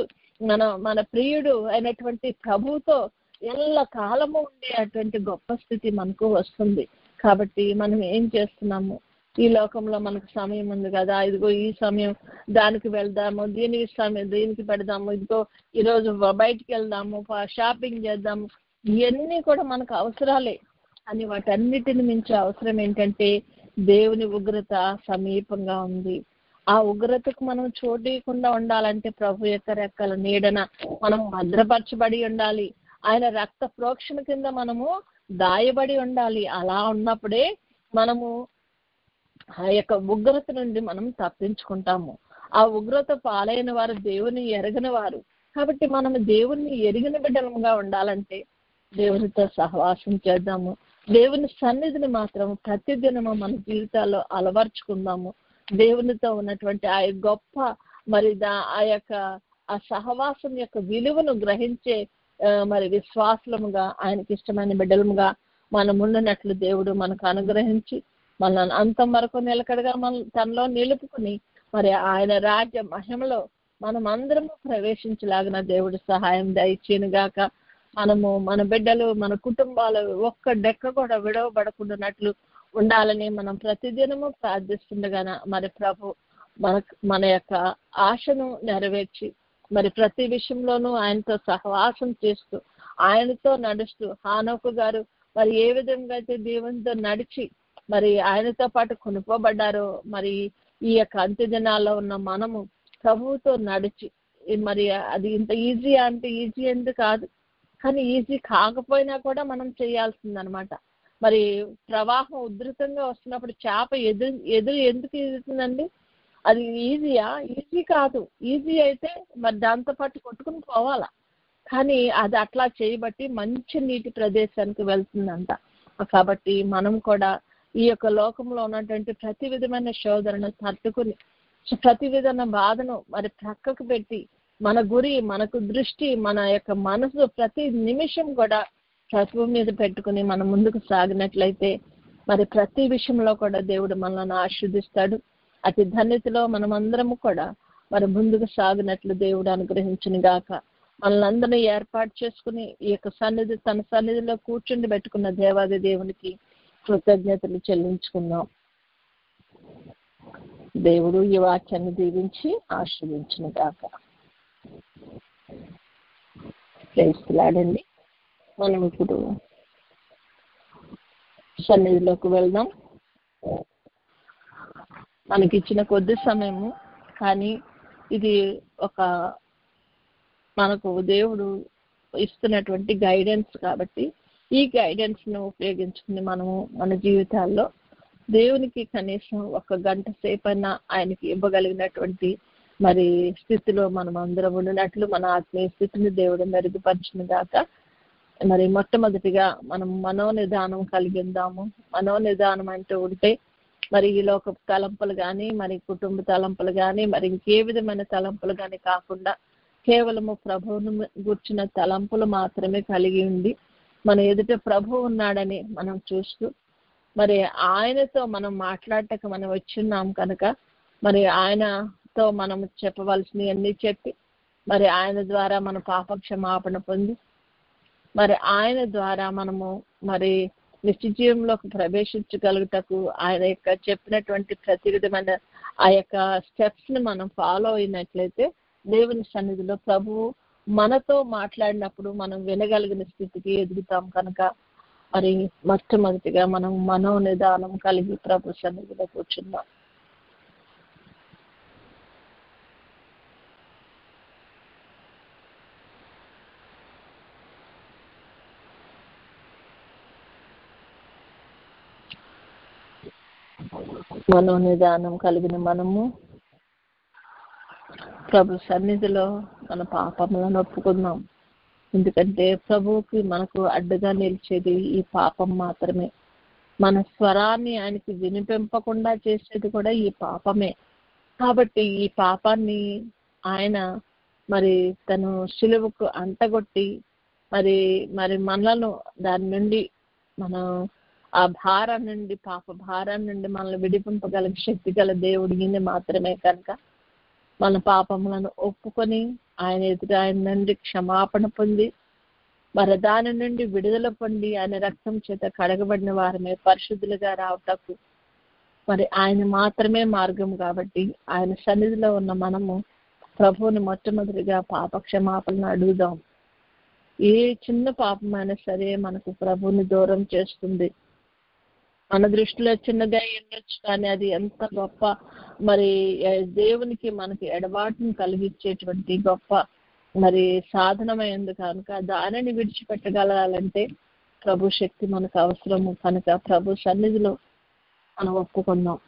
మన ప్రియుడు అయినటువంటి ప్రభువుతో ఎల్ల కాలము ఉండే అటువంటి గొప్ప స్థితి మనకు వస్తుంది. కాబట్టి మనం ఏం చేస్తున్నాము, ఈ లోకంలో మనకు సమయం ఉంది కదా, ఇదిగో ఈ సమయం దానికి వెళ్దాము, దీనికి పెడదాము, ఇదిగో ఈరోజు బయటికి వెళ్దాము, షాపింగ్ చేద్దాము, ఇవన్నీ కూడా మనకు అవసరాలే. అని వాటన్నిటిని మించి అవసరం ఏంటంటే దేవుని ఉగ్రత సమీపంగా ఉంది. ఆ ఉగ్రతకు మనం చోటీయకుండా ఉండాలంటే ప్రభు యొక్క రెక్కల నీడన మనం భద్రపరచబడి ఉండాలి. ఆయన రక్త ప్రోక్షణ కింద మనము దాయబడి ఉండాలి. అలా ఉన్నప్పుడే మనము ఆ యొక్క ఉగ్రత నుండి మనం తప్పించుకుంటాము. ఆ ఉగ్రత పాలైన వారు దేవుని ఎరగని వారు. కాబట్టి మనం దేవుణ్ణి ఎరిగిన బిడ్డలుగా ఉండాలంటే దేవునితో సహవాసం చేద్దాము. దేవుని సన్నిధిని మాత్రం ప్రతిదినము మన జీవితాల్లో అలవర్చుకుందాము. దేవునితో ఉన్నటువంటి ఆ గొప్ప మరి ఆ యొక్క ఆ సహవాసం యొక్క విలువను గ్రహించే మరి విశ్వాసముగా ఆయనకి ఇష్టమైన బిడ్డలముగా మనం ఉండినట్లు దేవుడు మనకు అనుగ్రహించి మనల్ని అంతం వరకు నిలకడగా తనలో నిలుపుకుని మరి ఆయన రాజ్య మహిమలో మనం అందరము ప్రవేశించలాగిన దేవుడి సహాయం దయచేయనుగాక. మనము మన బిడ్డలు మన కుటుంబాలు ఒక్క డెక్క కూడా విడవబడకుండానట్లు ఉండాలని మనం ప్రతిదినము ప్రార్థిస్తుండగా మరి ప్రభు మన యొక్క ఆశను నెరవేర్చి మరి ప్రతి విషయంలోనూ ఆయనతో సహవాసం చేస్తూ ఆయనతో నడుస్తూ హానోకు గారు మరి ఏ విధంగా అయితే దేవునితో నడిచి మరి ఆయనతో పాటు కొనుక్కోబడ్డారో మరి ఈ యొక్క అంత్య దినాల్లో ఉన్న మనము ప్రభువుతో నడిచి మరి అది ఇంత ఈజీ అంటే ఈజీ ఎందుకు కాదు, కానీ ఈజీ కాకపోయినా కూడా మనం చేయాల్సిందనమాట. మరి ప్రవాహం ఉధృతంగా వస్తున్నప్పుడు చేప ఎదురు ఎందుకు ఎదుగుతుందండి? అది ఈజీయా? ఈజీ కాదు. ఈజీ అయితే మరి దాంతో పాటు కొట్టుకుని పోవాలా, కానీ అది అట్లా చేయబట్టి మంచి నీటి ప్రదేశానికి వెళ్తుందంట. కాబట్టి మనం కూడా ఈ యొక్క లోకంలో ఉన్నటువంటి ప్రతి విధమైన శోధనను తట్టుకుని ప్రతి విధమైన బాధను మరి ప్రక్కకు పెట్టి మన గురి, మనకు దృష్టి, మన యొక్క మనసు ప్రతి నిమిషం కూడా ప్రభువు మీద పెట్టుకుని మనం ముందుకు సాగినట్లయితే మరి ప్రతి విషయంలో కూడా దేవుడు మనల్ని ఆశీర్వదిస్తాడు. అతి ధన్యతలో మనమందరము కూడా మరి ముందుకు సాగినట్లు దేవుడు అనుగ్రహించును గాక. మనల్ని ఏర్పాటు చేసుకుని ఈ యొక్క తన సన్నిధిలో కూర్చుండి పెట్టుకున్న దేవాది దేవునికి కృతజ్ఞతలు చెల్లించుకుందాం. దేవుడు ఈ వాక్యాన్ని దీవించి ఆశీర్వదించును గాక. ప్రైజ్లాడండి. మనం ఇప్పుడు సన్నిధిలోకి వెళ్దాం. మనకిచ్చిన కొద్ది సమయము, కానీ ఇది ఒక మనకు దేవుడు ఇస్తున్నటువంటి గైడెన్స్ కాబట్టి ఈ గైడెన్స్ను ఉపయోగించుకుని మనము మన జీవితాల్లో దేవునికి కనీసం 1 గంట సేపైనా ఆయనకి ఇవ్వగలిగినటువంటి మరి స్థితిలో మనం అందరం ఉండినట్లు మన ఆత్మీయ స్థితిని దేవుడు మెరుగుపరచును గాక. మరి మొట్టమొదటిగా మనం మనోనిదానం కలిగి ఉందాము. మనోనిదానం అంటూ ఉంటే మరి ఈ లోక తలంపులు కానీ మరి కుటుంబ తలంపులు కానీ మరి ఇంకే విధమైన తలంపులు కానీ కాకుండా కేవలము ప్రభువును గూర్చిన తలంపులు మాత్రమే కలిగి ఉండి మన ఎదుట ప్రభు ఉన్నాడని మనం చూస్తూ మరి ఆయనతో మనం మాట్లాడటకు మనం వచ్చున్నాం కనుక మరి ఆయనతో మనం చెప్పవలసినవన్నీ చెప్పి మరి ఆయన ద్వారా మన పాప క్షమాపణ పొంది మరి ఆయన ద్వారా మనము మరి నిత్య జీవంలోకి ప్రవేశించగలుగుటకు ఆయన యొక్క చెప్పినటువంటి ప్రతి విధమైన ఆ యొక్క స్టెప్స్ ని మనం ఫాలో అయినట్లయితే దేవుని సన్నిధిలో ప్రభువు మనతో మాట్లాడినప్పుడు మనం వినగలిగిన స్థితికి ఎదుగుతాం కనుక మరి మొట్టమొదటిగా మనం మనోనిదానం కలిగి ప్రభు సన్నిధిలో కూర్చున్నాం. మనోనిదానం కలిగిన మనము ప్రభు సన్నిధిలో మన పాపములను ఒప్పుకుందాం. ఎందుకంటే ప్రభువుకి మనకు అడ్డుగా నిలిచేది ఈ పాపం మాత్రమే. మన స్వరాన్ని ఆయనకి వినిపింపకుండా చేసేది కూడా ఈ పాపమే. కాబట్టి ఈ పాపాన్ని ఆయన మరి తను శిలువకు అంటగొట్టి మరి మనలను దాని నుండి మనం ఆ భారం నుండి పాప భారం నుండి మనల్ని విడిపింపగల శక్తి గల దేవుడు ఈయన మాత్రమే కనుక మన పాపములను ఒప్పుకొని ఆయన ఎదురు ఆయన నుండి క్షమాపణ పొంది మరి దాని నుండి విడుదల పొంది ఆయన రక్తం చేత కడగబడిన వారమే పరిశుద్ధులుగా రావటకు మరి ఆయన మాత్రమే మార్గం. కాబట్టి ఆయన సన్నిధిలో ఉన్న మనము ప్రభువుని మొట్టమొదటిగా పాప క్షమాపణను అడుగుదాం. ఏ చిన్న పాపమైనా సరే మనకు ప్రభువుని దూరం చేస్తుంది. మన దృష్టిలో చిన్నగా ఉండొచ్చు, కానీ అది ఎంత గొప్ప మరి దేవునికి మనకి ఎడబాటును కలిగించేటువంటి గొప్ప మరి సాధనమైంది కనుక దానిని విడిచిపెట్టగలాలంటే ప్రభు శక్తి మనకు అవసరము. కనుక ప్రభు సన్నిధిలో మనం ఒప్పుకుందాం.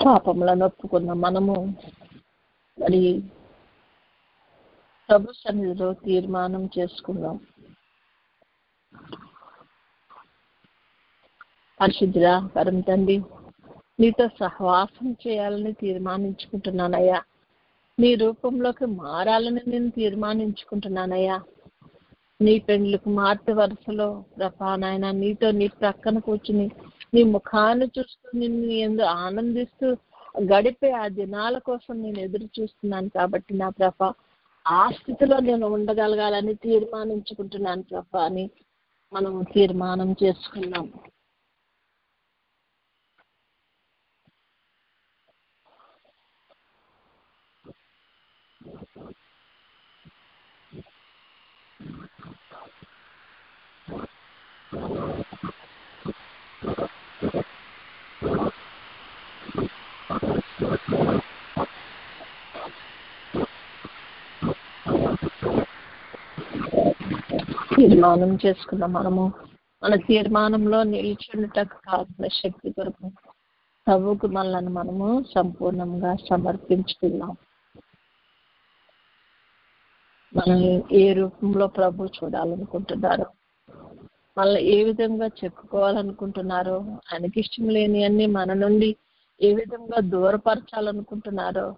పాపములను ఒప్పుకున్నాం. మనము మరి ప్రభు సన్నిధిలో తీర్మానం చేసుకుందాం. పరిశుద్ధుడా పరమ తండ్రి, నీతో సహవాసం చేయాలని తీర్మానించుకుంటున్నానయ్యా. నీ రూపంలోకి మారాలని నేను తీర్మానించుకుంటున్నానయ్యా. నీ పెండ్లి కుమార్తె వరుసలో ప్రభా నాయన నీతో నీ ప్రక్కన కూర్చుని నీ ముఖాన్ని చూస్తూ నిన్ను ఎందు ఆనందిస్తూ గడిపే ఆ దినాల కోసం నేను ఎదురు చూస్తున్నాను. కాబట్టి నా ప్రభా ఆ స్థితిలో నేను ఉండగలగాలని తీర్మానించుకుంటున్నాను ప్రభా అని మనము తీర్మానం చేసుకున్నాం. తీర్మానం చేసుకున్నాం. మనము మన తీర్మానంలో నిలిచుండటకు కావాల్సిన శక్తి కొరకు ప్రభువుకు మనల్ని మనము సంపూర్ణంగా సమర్పించుకుందాం. మనల్ని ఏ రూపంలో ప్రభు చూడాలనుకుంటున్నారో, మనల్ని ఏ విధంగా చెప్పుకోవాలనుకుంటున్నారో, ఆయనకి ఇష్టం లేని అన్ని మన నుండి ఏ విధంగా దూరపరచాలనుకుంటున్నారో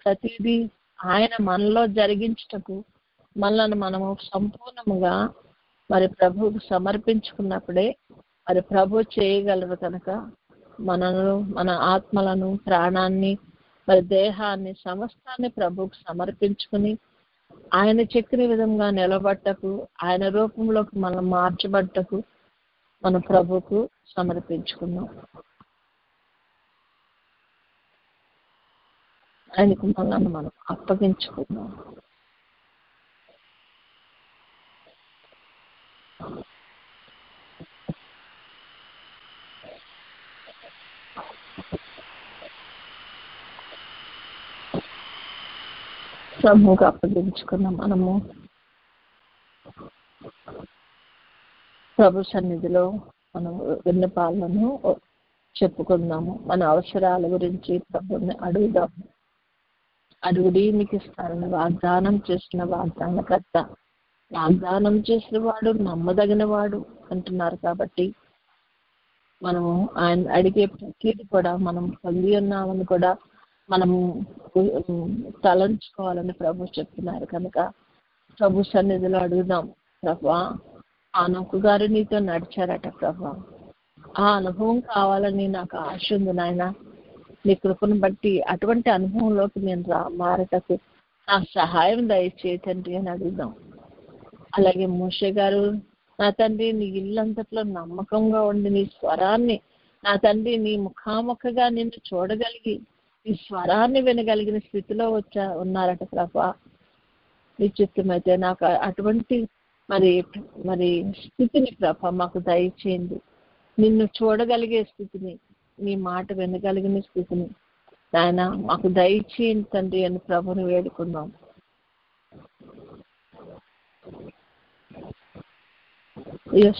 ప్రతిదీ ఆయన మనలో జరిగించటకు మనల్ని మనము సంపూర్ణముగా మరి ప్రభువుకు సమర్పించుకున్నప్పుడే మరి ప్రభు చేయగలరు. కనుక మనను, మన ఆత్మలను, ప్రాణాన్ని, మరి దేహాన్ని, సమస్తాన్ని ప్రభువుకు సమర్పించుకుని ఆయన చెప్పిన విధంగా నిలబట్టకు, ఆయన రూపంలోకి మనం మార్చబట్టకు మన ప్రభువుకు సమర్పించుకున్నాం. ఆయనకు మనల్ని మనం అప్పగించుకున్నాం. ప్రభువుకు అప్పగించుకున్నాం. మనము ప్రభు సన్నిధిలో మనం విన్నపాలను చెప్పుకుందాము. మన అవసరాల గురించి ప్రభుని అడుగుదాము. అడుగుడి మీకు ఇస్తారని వాగ్దానం చేసిన వాగ్దానకర్త, వాగ్దానం చేసిన వాడు నమ్మదగిన వాడు అంటున్నారు. కాబట్టి మనము ఆయన అడిగే ప్రతిదీ కూడా మనం పొంది ఉన్నామని కూడా మనము తలంచుకోవాలని ప్రభు చెప్తున్నారు. కనుక ప్రభు సన్నిధిలో అడుగుదాం. ప్రభా, ఆనకు గారు నీతో నడిచారట ప్రభా, ఆ అనుభవం కావాలని నాకు ఆశ ఉంది నాయన. నీ కృపను బట్టి అటువంటి అనుభవంలోకి నేను మారటకు నా సహాయం దయచేయి తండ్రి అని అడుగుదాం. అలాగే మోషే గారు, నా తండ్రి నీ ఇల్లంతట్లో నమ్మకంగా ఉండి నీ స్వరాన్ని, నా తండ్రి నీ ముఖాముఖగా నిన్ను చూడగలిగి నీ స్వరాన్ని వినగలిగిన స్థితిలో ఉన్నారట ప్రభా. నీ చిత్తమైతే నాకు అటువంటి మరి స్థితిని ప్రభా మాకు దయచేయండి. నిన్ను చూడగలిగే స్థితిని, నీ మాట వినగలిగిన స్థితిని నాయన మాకు దయచేయండి తండ్రి అని ప్రభుని వేడుకుందాం.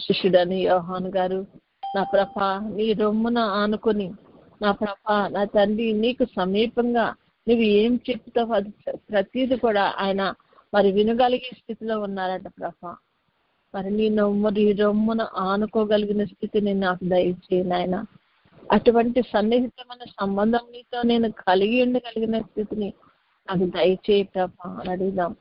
శిష్యుడని యోహాను గారు, నా ప్రభా నీ రొమ్మున ఆనుకొని, నా ప్రభా నా తండ్రి నీకు సమీపంగా నువ్వు ఏం చెప్తావు అది ప్రతిదీ కూడా ఆయన మరి వినగలిగే స్థితిలో ఉన్నారట ప్రభా. మరి నీ రొమ్మున ఆనుకోగలిగిన స్థితిని నాకు దయచేయండి ఆయన. అటువంటి సన్నిహితమైన సంబంధం నీతో నేను కలిగి ఉండగలిగిన స్థితిని నాకు దయచేయి ప్రభా అని అడుగుదాం.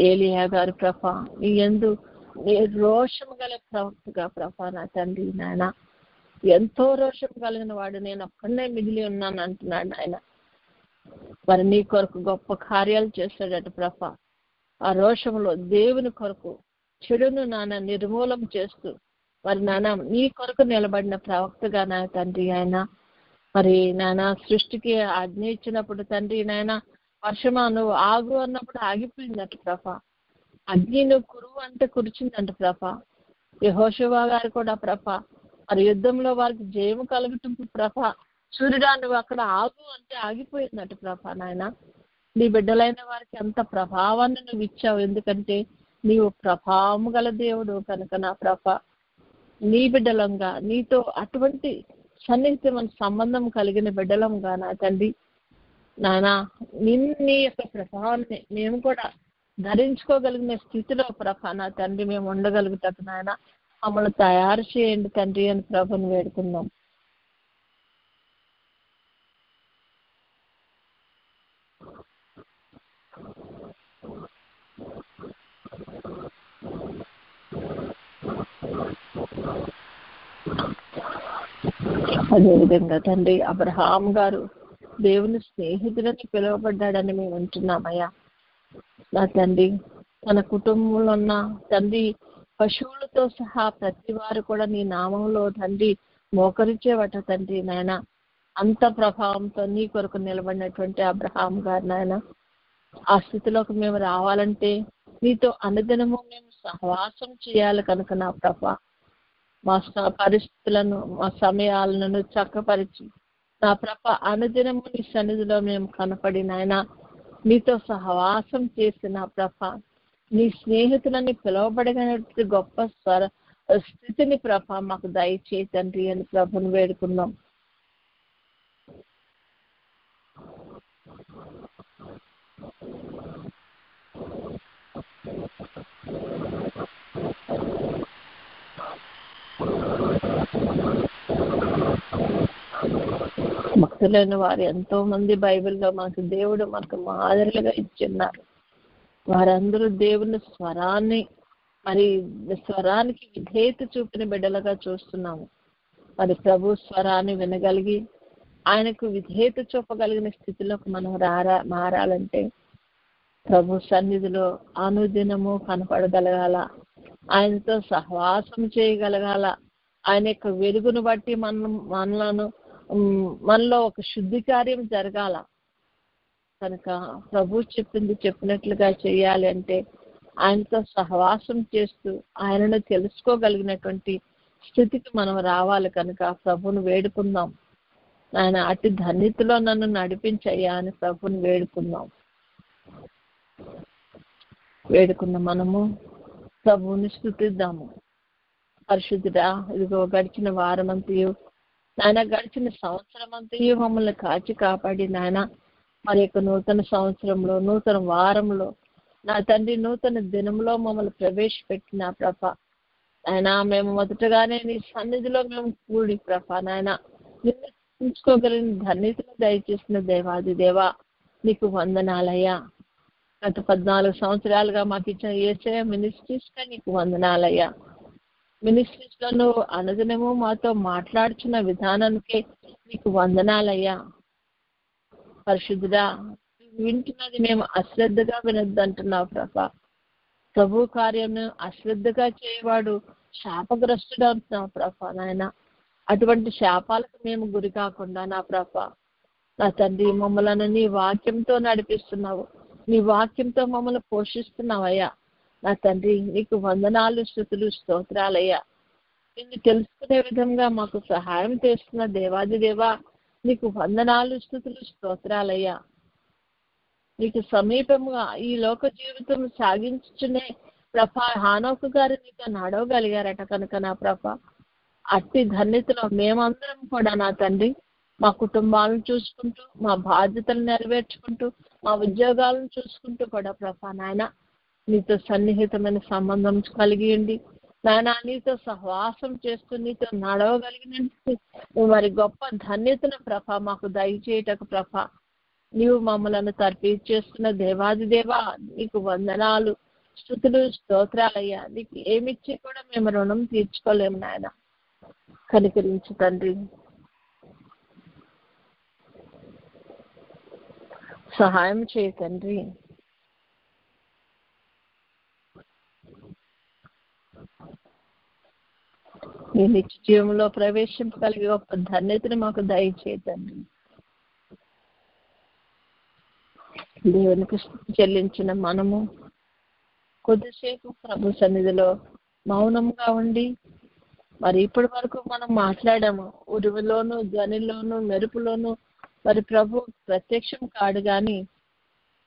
ఏలియా గారు ప్రభా నీ యందు నీ రోషం గల ప్రవక్తగా ప్రభా నా తండ్రి నాయన ఎంతో రోషం కలిగిన వాడు, నేను ఒక్కడనే మిగిలి ఉన్నాను అంటున్నాడు ఆయన. మరి నీ కొరకు గొప్ప కార్యాలు చేస్తాడట ప్రభా. ఆ రోషంలో దేవుని కొరకు చెడును నాన్న నిర్మూలం చేస్తూ మరి నాన్న నీ కొరకు నిలబడిన ప్రవక్తగా నా తండ్రి ఆయన. మరి నాన్న సృష్టికి ఆజ్ఞ ఇచ్చినప్పుడు తండ్రి నాయన వర్షమా నువ్వు ఆగు అన్నప్పుడు ఆగిపోయిందట ప్రభా. అగ్ని నువ్వు కురువు అంటే కురిచిందంట ప్రభా. యెహోషువ గారు కూడా ప్రభా మరి యుద్ధంలో వారికి జయము కలుగుతూ ప్రభా సూర్యుడా నువ్వు అక్కడ ఆగు అంటే ఆగిపోయిందట ప్రభా. నాయన నీ బిడ్డలైన వారికి అంత ప్రభావాన్ని నువ్వు ఇచ్చావు, ఎందుకంటే నీవు ప్రభావము గల దేవుడు కనుక నా ప్రభా. నీ బిడ్డలంగా నీతో అటువంటి సన్నిహితమైన సంబంధం కలిగిన బిడ్డలంగా నా తండ్రి నానా నీ యొక్క ప్రభావాన్ని మేము కూడా ధరించుకోగలిగిన స్థితిలో ప్రభా నా తండ్రి మేము ఉండగలుగుతాం నాయన. మమ్మల్ని తయారు చేయండి తండ్రి అని ప్రభుని వేడుకుందాం. అదేవిధంగా తండ్రి అబ్రహాం గారు దేవుని స్నేహితులని పిలువబడ్డాడని మేము వింటున్నామయ్యా. నా తండ్రి తన కుటుంబంలో ఉన్న తండ్రి పశువులతో సహా ప్రతి వారు కూడా నీ నామంలో తండ్రి మోకరించేవట తండ్రి నాయన. అంత ప్రభావంతో నీ కొరకు నిలబడినటువంటి అబ్రహాం గారు నాయన ఆ స్థితిలోకి మేము రావాలంటే నీతో అనుదినము మేము సహవాసం చేయాలి కనుక నా ప్రభా మా పరిస్థితులను మా సమయాలను చక్కపరిచి నా ప్రభ అనుదినము నీ సన్నిధిలో మేము కనపడి నాయన నీతో సహవాసం చేసి నా ప్రభ నీ స్నేహితులని పిలువబడగలిగిన గొప్ప స్థితిని ప్రభ మాకు దయచేయి తండ్రి అని ప్రభుని వేడుకుందాం. భక్తులైన వారు ఎంతో మంది బైబిల్లో మనకు దేవుడు మనకు మాదిరిగా ఇచ్చిన్నారు. వారందరూ దేవుని స్వరాన్ని మరి స్వరానికి విధేయత చూపిన బిడ్డలుగా చూస్తున్నాము. మరి ప్రభు స్వరాన్ని వినగలిగి ఆయనకు విధేయత చూపగలిగిన స్థితిలోకి మనం మారాలంటే ప్రభు సన్నిధిలో అనుదినము కనపడగలగాల, ఆయనతో సహవాసం చేయగలగాల. ఆయన యొక్క వెలుగును బట్టి మనలో ఒక శుద్ధి కార్యం జరగాల. కనుక ప్రభు చెప్పినట్లుగా చేయాలి అంటే ఆయనతో సహవాసం చేస్తూ ఆయనను తెలుసుకోగలిగినటువంటి స్థితికి మనం రావాలి. కనుక ప్రభుని వేడుకుందాం. ఆయన అతి ధన్యతలో నన్ను నడిపించయ్యా అని ప్రభుని వేడుకుందాం. మనము ప్రభువుని స్తుతిద్దాము. పరిశుద్ధుడా, ఇదిగో గడిచిన వారమంతయు నాయన గడిచిన సంవత్సరం అంతయు మమ్మల్ని కాచి కాపాడి నాయన మరి యొక్క నూతన సంవత్సరంలో నూతన వారంలో నా తండ్రి నూతన దినంలో మమ్మల్ని ప్రవేశపెట్టిన ప్రభ ఆయన మేము మొదటగానే నీ సన్నిధిలో మేము కూడి ప్రభ నాయన నిన్ను ఉంచుకోగలిగిన ధన్యతను దయచేసిన దేవాది దేవా నీకు వందనాలయ్యా. గత 14 సంవత్సరాలుగా మాకు ఇచ్చిన యేసయ్య మినిస్ట్రీస్ గా నీకు వందనాలయ్యా. మినిస్ట్రీస్ లో నువ్వు అనుదినము మాతో మాట్లాడుచున్న విధానానికే నీకు వందనాలయ్యా. పరిశుద్ధుడా, వింటున్నది మేము అశ్రద్ధగా వినొద్దు అంటున్నావు ప్రభా. ప్రభు కార్యం అశ్రద్ధగా చేయవాడు శాపగ్రస్తుడు అంటున్నావు ప్రభా నాయన. అటువంటి శాపాలకు మేము గురి కాకుండా నా ప్రభా నా తండ్రి మమ్మలను నీ వాక్యంతో నడిపిస్తున్నావు, నీ వాక్యంతో మమ్మల్ని పోషిస్తున్నావయ్యా. నా తండ్రి నీకు వందనాలు స్తుతులు స్తోత్రాలయ్యా. నిన్ను తెలుసుకునే విధంగా మాకు సహాయం చేస్తున్న దేవాది దేవా నీకు వందనాలు స్తుతులు స్తోత్రాలయ్యా. నీకు సమీపంగా ఈ లోక జీవితం సాగించునే ప్రభా హానోకు గారు నీతో నడవగలిగారట కనుక నా ప్రభా అట్టి ధన్యతలో మేమందరం కూడా నా తండ్రి మా కుటుంబాలను చూసుకుంటూ మా బాధ్యతలు నెరవేర్చుకుంటూ మా ఉద్యోగాలను చూసుకుంటూ కూడా ప్రభా నాయన నీతో సన్నిహితమైన సంబంధం కలిగి ఉండి నాయన నీతో సహవాసం చేస్తూ నీతో నడవగలిగిన మరి గొప్ప ధన్యతను ప్రభా మాకు దయచేయటకు ప్రభా నీవు మమ్మలను తర్పీచేస్తున్న దేవాది దేవా నీకు వందనాలు స్తుతులు స్తోత్రాలయ్యా. నీకు ఏమిచ్చి కూడా మేము రుణం తీర్చుకోలేము నాయన. కనికరించు తండ్రి, సహాయం చేయ తండ్రి. నీ నిత్య జీవంలో ప్రవేశింపగలిగే గొప్ప ధన్యతను మాకు దయచేయ తండ్రి. దేవునికి స్తుతి చెల్లించిన మనము కొద్దిసేపు ప్రభు సన్నిధిలో మౌనంగా ఉండి, మరి ఇప్పటి వరకు మనం మాట్లాడాము. ఉరువులోను, ధ్వనిలోను, మెరుపులోను మరి ప్రభు ప్రత్యక్షం కాడు కానీ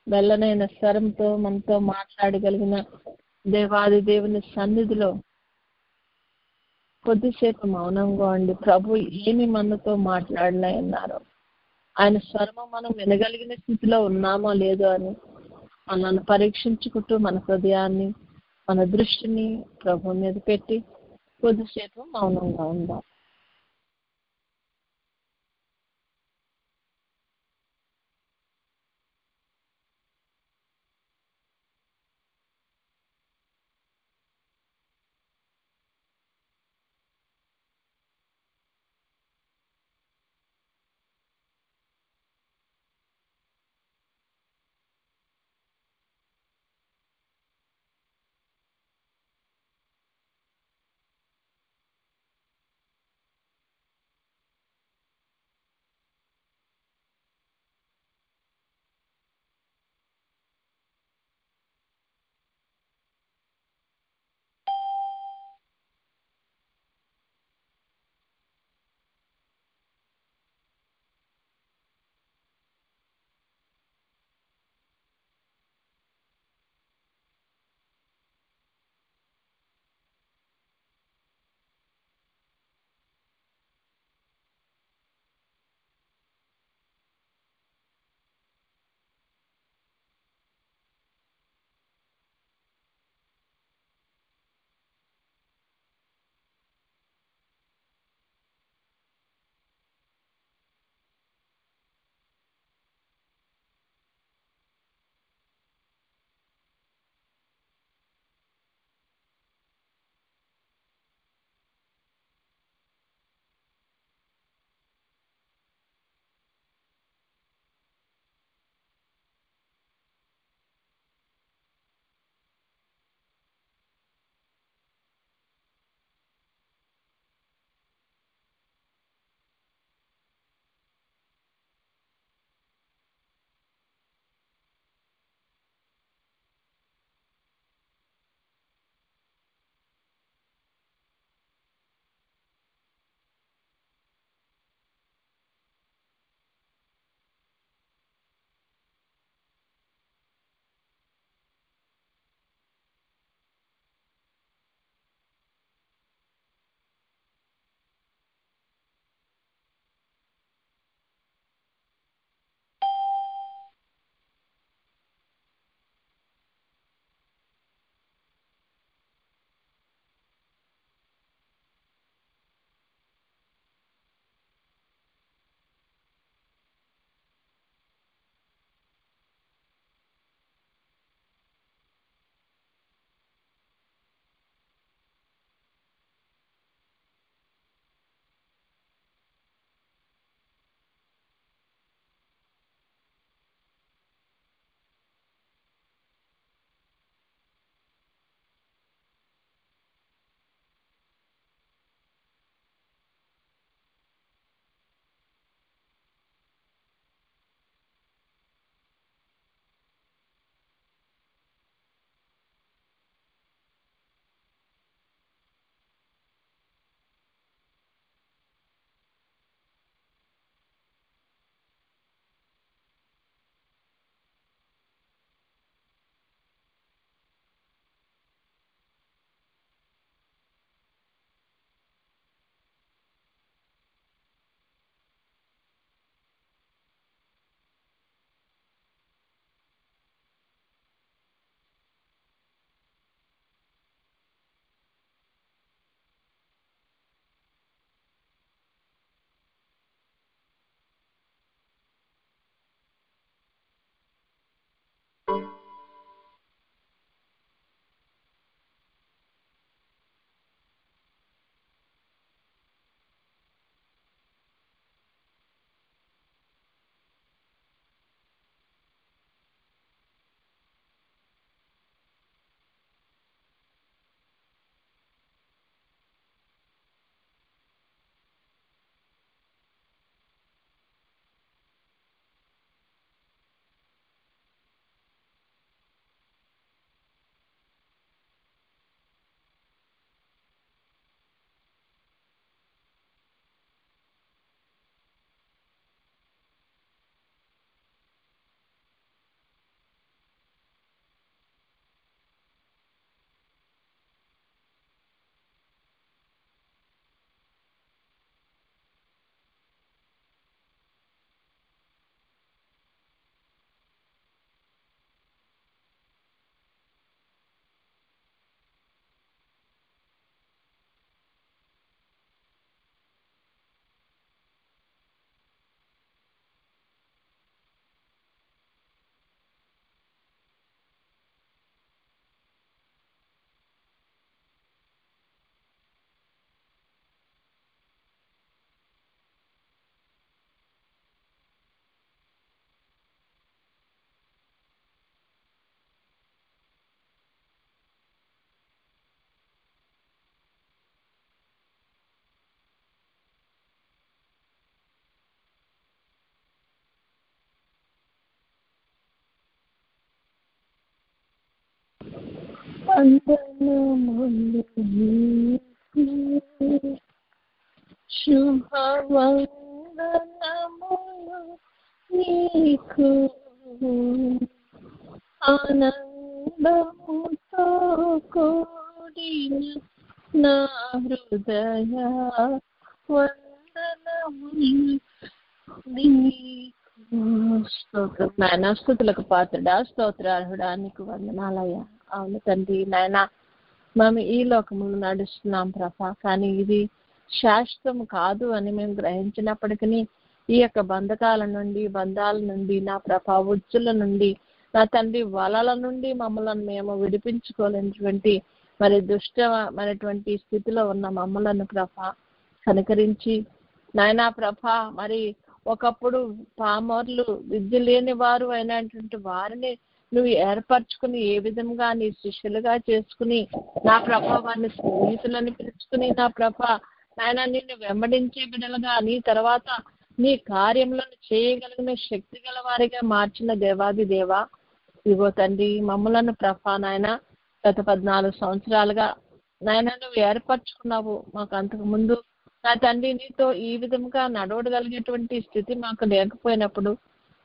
మెల్లనైన స్వరంతో మనతో మాట్లాడగలిగిన దేవాది దేవుని సన్నిధిలో కొద్దిసేపు మౌనంగా ఉండి ప్రభు ఏమి మనతో మాట్లాడలే అన్నారు. ఆయన స్వరము మనం వినగలిగిన స్థితిలో ఉన్నామో లేదో అని మనల్ని పరీక్షించుకుంటూ మన హృదయాన్ని, మన దృష్టిని ప్రభు మీద పెట్టి కొద్దిసేపు మౌనంగా ఉందాం. వందనములు నీకు, శుభవందనములు నీకు, ఆనందముతో కూడిన నా హృదయ వందనములు నీకు. స్తోత్రం నాయన, స్తుతులకు పాత్రుడా, స్తోత్రార్హుడా, నీకు వందనాలయ్యా. అవును తండ్రి నాయన, మేము ఈ లోకములు నడుస్తున్నాం ప్రభా, కానీ ఇది శాశ్వతం కాదు అని మేము గ్రహించినప్పటికీ ఈ యొక్క బంధకాల నుండి, బంధాల నుండి, నా ప్రభా ఉచ్చుల నుండి, నా తండ్రి వలల నుండి మమ్మలను మేము విడిపించుకోలేనటువంటి మరి దుష్టమైనటువంటి స్థితిలో ఉన్న మమ్మలను ప్రభా కనికరించి నాయనా ప్రభా, మరి ఒకప్పుడు పామర్లు, విద్య లేని వారు అయినటువంటి వారిని నువ్వు ఏర్పరచుకుని ఏ విధంగా నీ శిష్యులుగా చేసుకుని నా ప్రభా వారిని స్నేహితులని పిలుచుకుని నా ప్రభా నాయన నిన్ను వెంబడించే బిడ్డలుగా, నీ తర్వాత నీ కార్యములను చేయగలిగిన శక్తి గల వారిగా మార్చిన దేవాది దేవా, ఇగో తండ్రి మమ్మలను ప్రభా నాయన గత 14 సంవత్సరాలుగా నాయన నువ్వు ఏర్పరచుకున్నావు. మాకు అంతకు ముందు నా తండ్రి నీతో ఈ విధంగా నడవడగలిగేటువంటి స్థితి మాకు లేకపోయినప్పుడు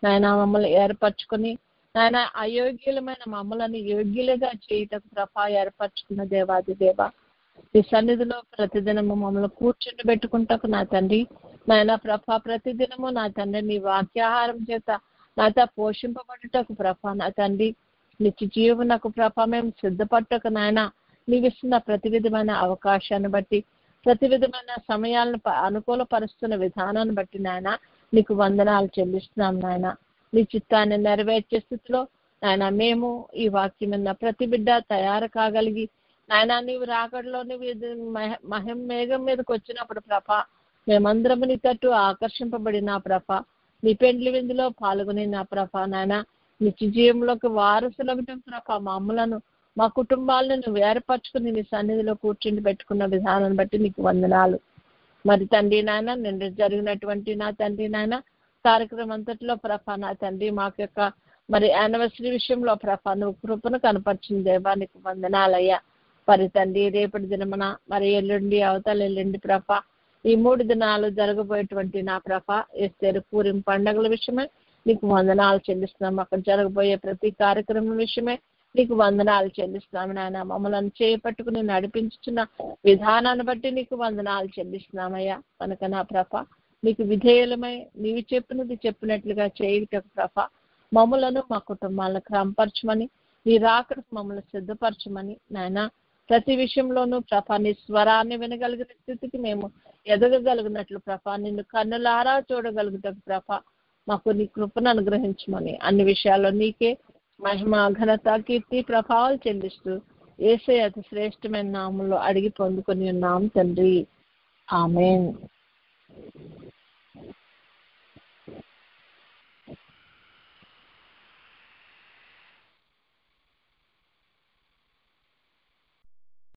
నాయన మమ్మల్ని ఏర్పరచుకొని నాయన అయోగ్యులమైన మమ్మల్ని యోగ్యులుగా చేయటకు ప్రభా ఏర్పరచుకున్న దేవాది దేవ, ఈ సన్నిధిలో ప్రతిదినము మమ్మల్ని కూర్చుండి పెట్టుకుంటాకు నా తండ్రి నాయన ప్రభా, ప్రతిదినము నా తండ్రి నీ వాక్యాహారం చేత నాతో పోషింపబడుటకు ప్రభా నా తండ్రి నిత్య జీవనకు ప్రభా మేము సిద్ధపట్టకు నాయన నీవు ఇస్తున్న ప్రతి విధమైన అవకాశాన్ని బట్టి, ప్రతి విధమైన సమయాలను అనుకూలపరుస్తున్న విధానాన్ని బట్టి నాయన నీకు వందనాలు చెల్లిస్తున్నాం. నాయన నీ చిత్తాన్ని నెరవేర్చే స్థితిలో నాయన మేము ఈ వాక్యం మీద ప్రతి బిడ్డ తయారు కాగలిగి నాయన నీవు రాకడలో నువ్వు మహిమ మేఘం మీదకి వచ్చినప్పుడు ప్రభా మేమందరము నీ తట్టు ఆకర్షింపబడిన ప్రభా, నీ పెండ్లి విందులో పాల్గొని నా ప్రభా నాయన నిత్య జీవంలోకి వారసులగటం ప్రభా మమ్మలను మా కుటుంబాలను నువ్వు ఏర్పరచుకుని నీ సన్నిధిలో కూర్చుని పెట్టుకున్న విధానాన్ని బట్టి నీకు వందనాలు. మరి తండ్రి నాయన నిన్న జరిగినటువంటి నా తండ్రి నాయన కార్యక్రమం అంతట్లో ప్రభా నా తండ్రి మాకు యొక్క మరి యానివర్సరీ విషయంలో ప్రభా నువ్వు కృపను కనపరిచిన దేవా నీకు వందనాలయ్యా. మరి తండ్రి రేపటి దినమున మరి ఎల్లుండి అవతల ఎల్లుండి ప్రభా ఈ 3 దినాలు జరగబోయేటువంటి నా ప్రభా ఎస్తేరు పూరిం పండుగల విషయమే నీకు వందనాలు చెల్లిస్తున్నాము. అక్కడ జరగబోయే ప్రతి కార్యక్రమం విషయమే నీకు వందనాలు చెల్లిస్తున్నాము నాయన. మమ్మల్ని చేపట్టుకుని నడిపించుతున్న విధానాన్ని బట్టి నీకు వందనాలు చెల్లిస్తున్నామయ్యా. కనుక నా ప్రభా నీకు విధేయులమై నీవు చెప్పినట్లుగా చేయటకు ప్రభా మమ్మలను మా కుటుంబాలను క్రమపరచమని, నీ రాకడకు మమ్మల్ని సిద్ధపరచమని నాయన. ప్రతి విషయంలోనూ ప్రభా నీ స్వరాన్ని వినగలిగిన స్థితికి మేము ఎదగగలిగినట్లు ప్రభా నిన్ను కన్నులారా చూడగలుగుటకు ప్రభా మాకు నీ కృపను అనుగ్రహించమని అన్ని విషయాల్లో నీకే మహిమ, ఘనత, కీర్తి, ప్రభావాలు చెల్లిస్తూ యేసయ్య అతి శ్రేష్టమైన నామంలో అడిగి పొందుకొని ఉన్నాం తండ్రి. ఆమేన్.